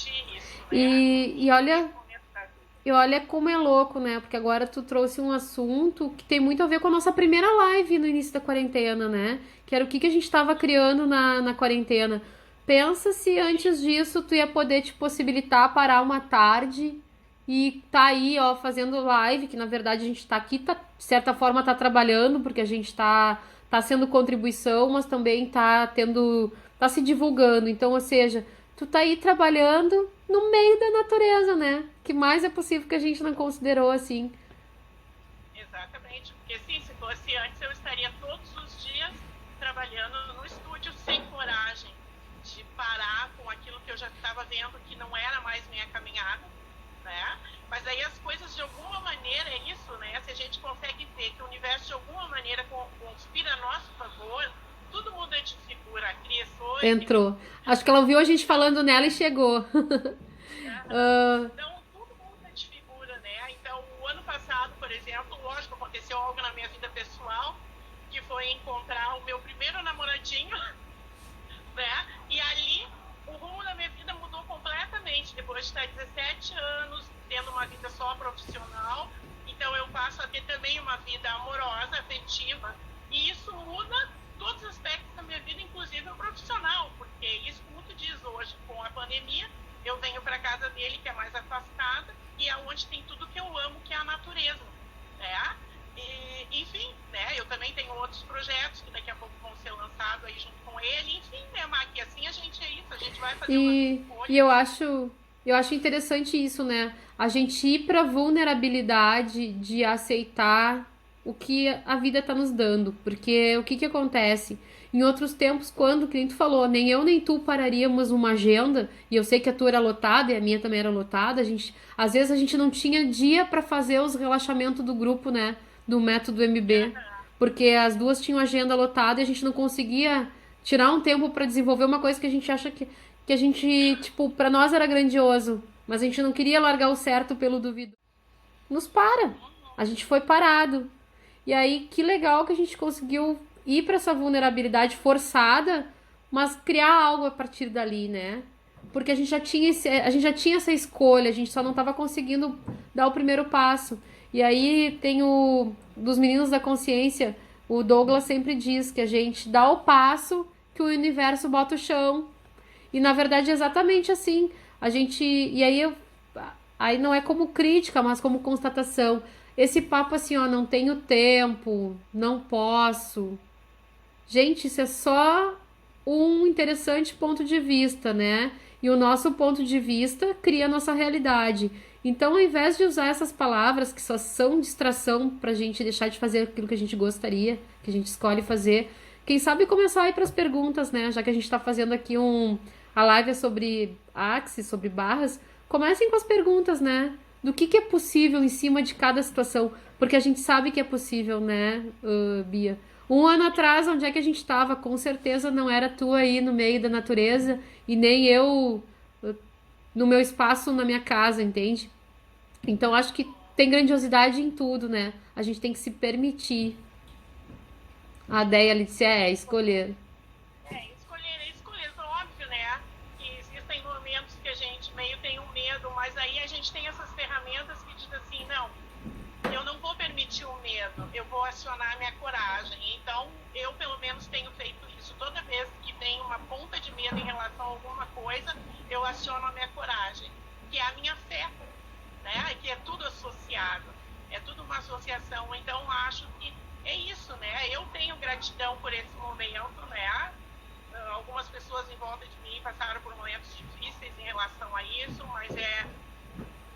permitir isso, né? E olha, Nesse momento da vida. e olha como é louco, né? Porque agora tu trouxe um assunto que tem muito a ver com a nossa primeira live no início da quarentena, né? Que era o que que a gente estava criando na quarentena. Pensa se Sim, antes disso tu ia poder te possibilitar parar uma tarde e tá aí, ó, fazendo live, que na verdade a gente tá aqui, tá, de certa forma tá trabalhando, porque a gente tá sendo contribuição, mas também tá se divulgando. Então, ou seja, tu tá aí trabalhando no meio da natureza, né? Que mais é possível que a gente não considerou assim. exatamente. Porque sim, se fosse antes, eu estaria todos os dias trabalhando no estúdio sem coragem de parar com aquilo que eu já estava vendo que não era mais minha caminhada, né? Mas aí as coisas de alguma maneira é isso, né? Se a gente consegue ver que o universo de alguma maneira conspira a nosso favor, tudo muda de figura. Criações, Entrou. Acho que ela ouviu a gente falando nela e chegou. aham. Ah, Então, tudo muda de figura, né? Então, o ano passado, por exemplo, lógico, aconteceu algo na minha vida pessoal, que foi encontrar o meu primeiro namoradinho, né? E ali, o rumo da minha vida mudou completamente, depois de estar 17 anos, tendo uma vida só profissional. Então, eu passo a ter também uma vida amorosa, afetiva, e isso muda todos os aspectos da minha vida, inclusive o profissional, porque isso, como tu diz hoje, com a pandemia, eu venho para casa dele, que é mais afastada, e é onde tem tudo que eu amo, que é a natureza, né? E, enfim, né? Eu também tenho outros projetos que daqui a pouco vão ser lançados aí junto com ele, enfim, né, Maqui? Assim a gente é isso, a gente vai fazer umas e escolhas. eu acho interessante isso, né? A gente ir pra vulnerabilidade de aceitar o que a vida tá nos dando. Porque o que que acontece? Em outros tempos, quando, que nem tu falou, nem eu nem tu pararíamos uma agenda, e eu sei que a tua era lotada e a minha também era lotada, às vezes a gente não tinha dia pra fazer os relaxamentos do grupo, né? Do método MB. Aham, Porque as duas tinham agenda lotada e a gente não conseguia tirar um tempo pra desenvolver uma coisa que a gente acha que a gente, tipo, pra nós era grandioso, mas a gente não queria largar o certo pelo duvido. Nos para. A gente foi parado. E aí, que legal que a gente conseguiu ir pra essa vulnerabilidade forçada, mas criar algo a partir dali, né? Porque a gente já tinha essa escolha, a gente só não estava conseguindo dar o primeiro passo. E aí tem dos meninos da consciência, o Douglas sempre diz que a gente dá o passo que o universo bota o chão. E na verdade é exatamente assim. A gente. E aí aí não é como crítica, mas como constatação. Esse papo assim, ó, não tenho tempo, não posso. Gente, isso é só um interessante ponto de vista, né? E o nosso ponto de vista cria a nossa realidade. Então, ao invés de usar essas palavras que só são distração pra gente deixar de fazer aquilo que a gente gostaria, que a gente escolhe fazer, quem sabe começar a ir pras perguntas, né? Já que a gente tá fazendo aqui a live é sobre axis, sobre barras, comecem com as perguntas, né? Do que é possível em cima de cada situação, porque a gente sabe que é possível, né, Bia? Um ano atrás, onde é que a gente estava? Com certeza não era tu aí no meio da natureza e nem eu no meu espaço na minha casa, entende? Então acho que tem grandiosidade em tudo, né? A gente tem que se permitir. A ideia ali disse escolher. escolher, escolher, óbvio, né? Que existem momentos que a gente meio tem um medo, mas aí a gente tem essas ferramentas que dizem assim, não, eu não vou permitir o medo, eu vou acionar a minha coragem. Então, eu pelo menos tenho feito isso. Toda vez que tem uma ponta de medo em relação a alguma coisa, eu aciono a minha coragem, que é a minha fé, né? Que é tudo associado, é tudo uma associação. Então, acho que é isso, né? Eu tenho gratidão por esse momento, né? Algumas pessoas em volta de mim passaram por momentos difíceis em relação a isso, mas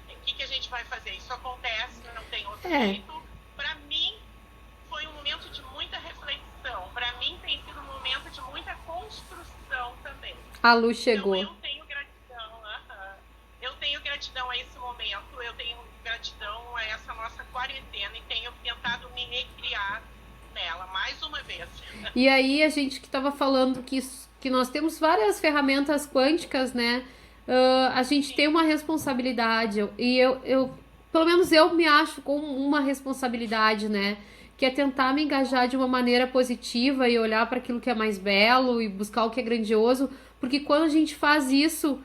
o que a gente vai fazer? Isso acontece, não tem outro É, jeito. Para mim, foi um momento de muita reflexão. Para mim, tem sido um momento de muita construção também. a luz Então, chegou. eu tenho gratidão. Eu tenho gratidão a esse momento, eu tenho gratidão a essa nossa quarentena e tenho tentado me recriar nela, mais uma vez. E aí a gente que estava falando que nós temos várias ferramentas quânticas, né? A gente Sim, tem uma responsabilidade, pelo menos eu me acho com uma responsabilidade, né? Que é tentar me engajar de uma maneira positiva e olhar para aquilo que é mais belo e buscar o que é grandioso, porque quando a gente faz isso,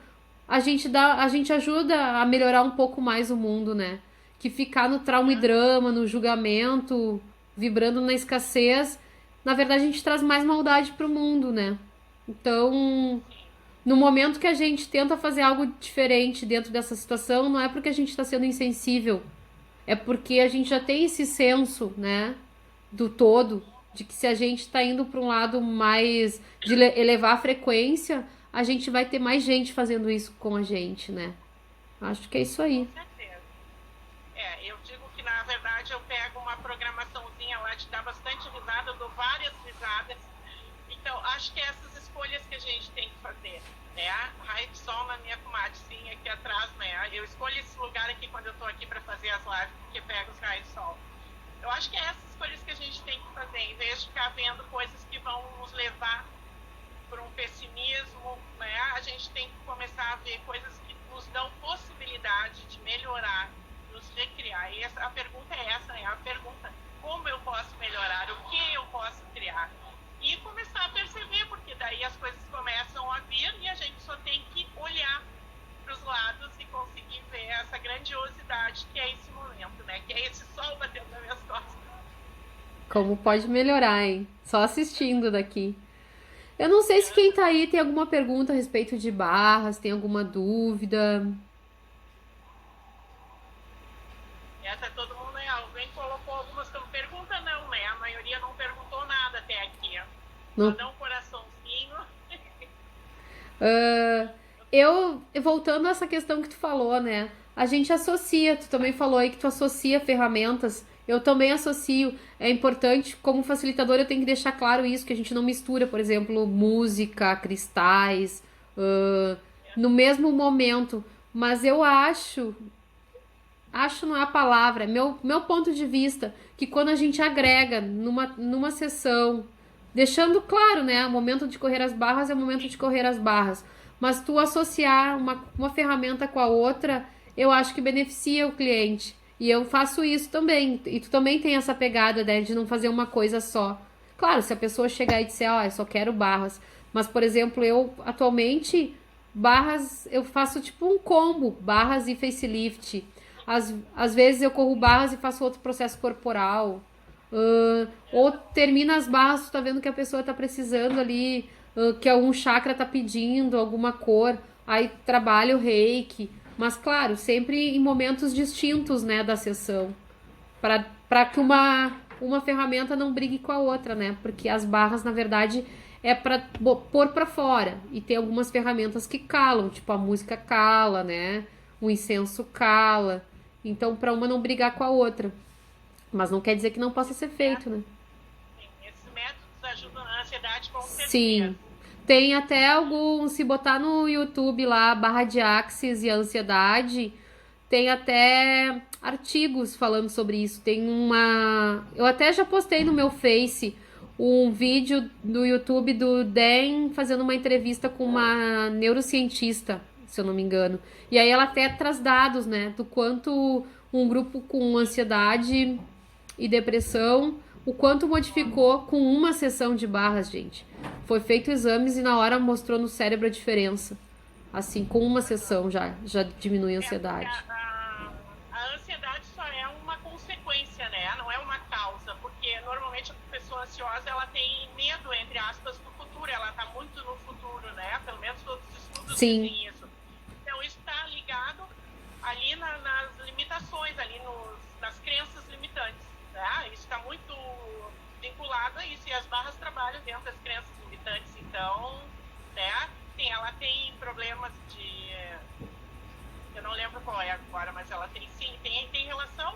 a gente ajuda a melhorar um pouco mais o mundo, né? Que ficar no trauma e drama, no julgamento, vibrando na escassez, na verdade a gente traz mais maldade pro mundo, né? Então, no momento que a gente tenta fazer algo diferente dentro dessa situação, não é porque a gente está sendo insensível, é porque a gente já tem esse senso, né, do todo, de que se a gente está indo para um lado mais de elevar a frequência, a gente vai ter mais gente fazendo isso com a gente, né? Acho que é isso Com aí. certeza. Eu digo que na verdade eu pego uma programaçãozinha lá de dar bastante risada, eu dou várias risadas. Então, acho que é essas escolhas que a gente tem que fazer, né? Raio de sol na minha comadrezinha aqui atrás, né? Eu escolho esse lugar aqui quando eu tô aqui para fazer as lives, porque pego os raios de sol. Eu acho que é essas escolhas que a gente tem que fazer, em vez de ficar vendo coisas que vão nos levar para um pessimismo, né? A gente tem que começar a ver coisas que nos dão possibilidade de melhorar, nos recriar. E a pergunta é essa, né? A pergunta, como eu posso melhorar? O que eu posso criar? E começar a perceber, porque daí as coisas começam a vir e a gente só tem que olhar para os lados e conseguir ver essa grandiosidade que é esse momento, né? Que é esse sol batendo nas minhas costas. Como pode melhorar, hein? Só assistindo daqui. Eu não sei se quem tá aí tem alguma pergunta a respeito de barras, tem alguma dúvida. Essa todo mundo, né? Alguém colocou algumas como pergunta, não, né? A maioria não perguntou nada até aqui. Só Não. dá um coraçãozinho. Ah, voltando a essa questão que tu falou, né? A gente associa, tu também falou aí que tu associa ferramentas. Eu também associo. É importante, como facilitador, eu tenho que deixar claro isso, que a gente não mistura, por exemplo, música, cristais, no mesmo momento. Mas eu acho não é a palavra, é meu ponto de vista, que quando a gente agrega numa sessão, deixando claro, né, o momento de correr as barras é o momento de correr as barras, mas tu associar uma ferramenta com a outra, eu acho que beneficia o cliente. E eu faço isso também. E tu também tem essa pegada, né, de não fazer uma coisa só. Claro, se a pessoa chegar e disser, ó, eu só quero barras. Mas, por exemplo, eu atualmente, barras, eu faço tipo um combo, barras e facelift. Às vezes eu corro barras e faço outro processo corporal. Ou termina as barras, tu tá vendo que a pessoa tá precisando ali, que algum chakra tá pedindo, alguma cor. Aí trabalho o reiki. Mas, claro, sempre em momentos distintos, né, da sessão. Para que uma ferramenta não brigue com a outra, né? Porque as barras, na verdade, é para pôr para fora. E tem algumas ferramentas que calam, tipo a música cala, né? O incenso cala. Então, para uma não brigar com a outra. Mas não quer dizer que não possa ser feito, né? Sim, esses métodos ajudam na ansiedade com certeza. Sim. Tem até alguns, se botar no YouTube lá, barra de axis e ansiedade, tem até artigos falando sobre isso. Tem uma. Eu até já postei no meu Face um vídeo do YouTube do Dan fazendo uma entrevista com uma neurocientista, se eu não me engano. E aí ela até traz dados, né, do quanto um grupo com ansiedade e depressão, o quanto modificou com uma sessão de barras, gente. Foi feito exames e na hora mostrou no cérebro a diferença. Assim, com uma sessão já diminui a ansiedade. A ansiedade só é uma consequência, né? Não é uma causa, porque normalmente a pessoa ansiosa ela tem medo, entre aspas, do futuro. Ela está muito no futuro, né? Pelo menos todos os estudos Sim. dizem isso. Então isso está ligado ali nas limitações, ali nas crenças limitantes, né? Isso está muito vinculado a isso, e as barras trabalham dentro das crenças limitantes. Então, né? Ela tem problemas de... Eu não lembro qual é agora, mas ela tem sim, tem relação,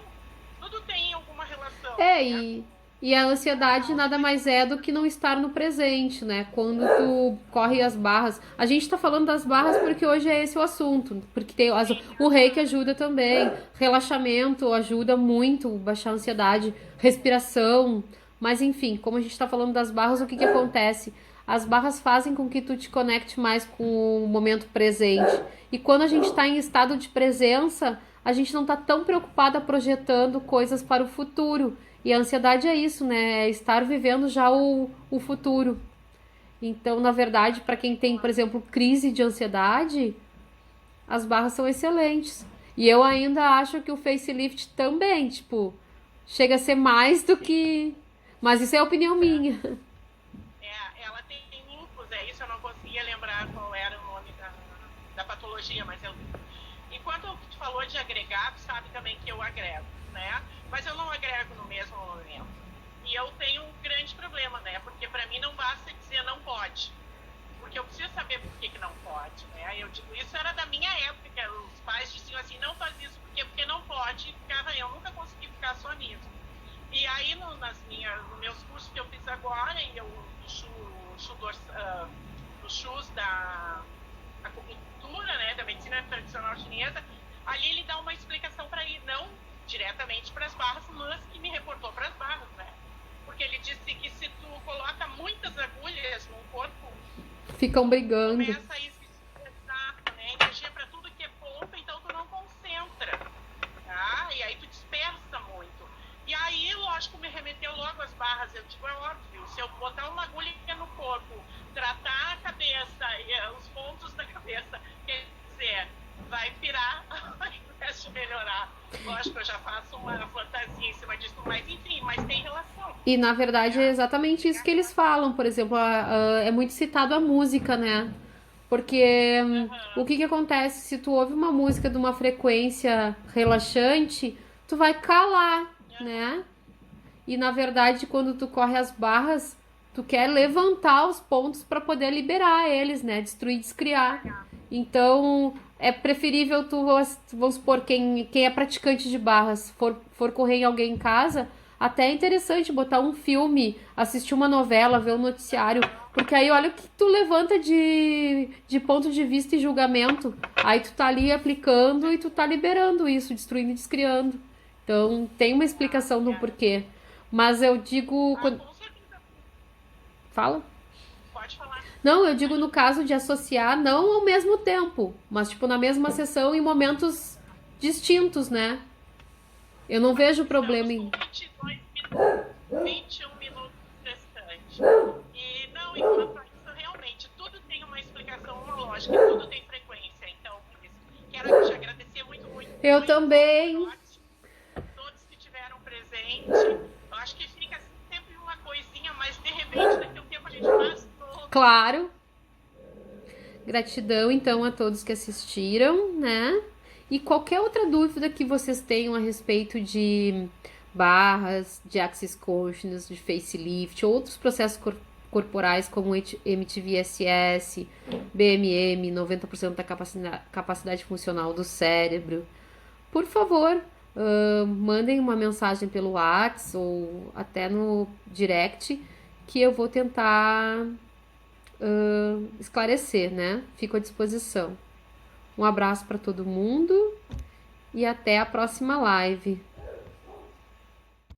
tudo tem alguma relação. Né? E a ansiedade nada mais é do que não estar no presente, né? Quando tu corre as barras. A gente tá falando das barras porque hoje é esse o assunto. Porque tem o reiki ajuda também. Relaxamento ajuda muito, baixar a ansiedade. Respiração. Mas enfim, como a gente tá falando das barras, o que acontece? As barras fazem com que tu te conecte mais com o momento presente. E quando a gente está em estado de presença, a gente não está tão preocupada projetando coisas para o futuro. E a ansiedade é isso, né? É estar vivendo já o futuro. Então, na verdade, para quem tem, por exemplo, crise de ansiedade, as barras são excelentes. E eu ainda acho que o facelift também, tipo, chega a ser mais do que. Mas isso é opinião minha. Ela tem lúpus, é isso, eu não conseguia lembrar qual era o nome da patologia, mas eu. Enquanto tu falou de agregar, tu sabe também que eu agrego, né? Mas eu não agrego no mesmo momento. E eu tenho um grande problema, né? Porque para mim não basta dizer não pode. Porque eu preciso saber por que não pode, né? Eu digo, isso era da minha época, os pais diziam assim, não faz isso porque não pode, eu nunca consegui ficar só nisso. E aí nos meus cursos que eu fiz agora, os chus da acupuntura, né, da medicina tradicional chinesa, ali ele dá uma explicação para ir não diretamente para as barras, mas que me reportou para as barras, né? Porque ele disse que se tu coloca muitas agulhas no corpo, Ficam brigando. começa a exato, né? Energia para tudo que é ponto, então tu não concentra, tá? E aí tu dispersa muito. E aí, lógico, me remeteu logo às barras. Eu digo, é óbvio, se eu botar uma agulha no corpo, tratar a cabeça, os pontos da cabeça, quer dizer, vai pirar ao invés de melhorar. Lógico, eu já faço uma fantasia em cima disso, mas enfim, mas tem relação. E na verdade é exatamente isso que eles falam. Por exemplo, é muito citado a música, né? Porque o que acontece? Se tu ouve uma música de uma frequência relaxante, tu vai calar, né? E na verdade, quando tu corre as barras, tu quer levantar os pontos para poder liberar eles, né? Destruir, descriar. Então, é preferível vamos supor, quem é praticante de barras, for correr em alguém em casa, até é interessante botar um filme, assistir uma novela, ver um noticiário, porque aí olha o que tu levanta de ponto de vista e julgamento. Aí tu tá ali aplicando e tu tá liberando isso, destruindo e descriando. Então, tem uma explicação do porquê. Mas eu digo... Com certeza. Fala? Pode falar. Não, eu digo no caso de associar, não ao mesmo tempo, mas tipo na mesma sessão em momentos distintos, né? Eu não vejo problema em... 22 minutos, 21 minutos restantes. E não, enquanto isso, realmente, tudo tem uma explicação, uma lógica, tudo tem frequência. Então, quero te agradecer muito, muito. Eu muito, também. muito, todos que tiveram presente. Eu acho que fica sempre uma coisinha, mas de repente, daqui a um tempo a gente faz todo. Claro. Gratidão, então, a todos que assistiram, né? E qualquer outra dúvida que vocês tenham a respeito de barras, de Axis Consciousness, de facelift, outros processos corporais como MTVSS, BMM, 90% da capacidade funcional do cérebro, por favor, mandem uma mensagem pelo WhatsApp ou até no direct que eu vou tentar esclarecer, né? Fico à disposição. Um abraço para todo mundo e até a próxima live.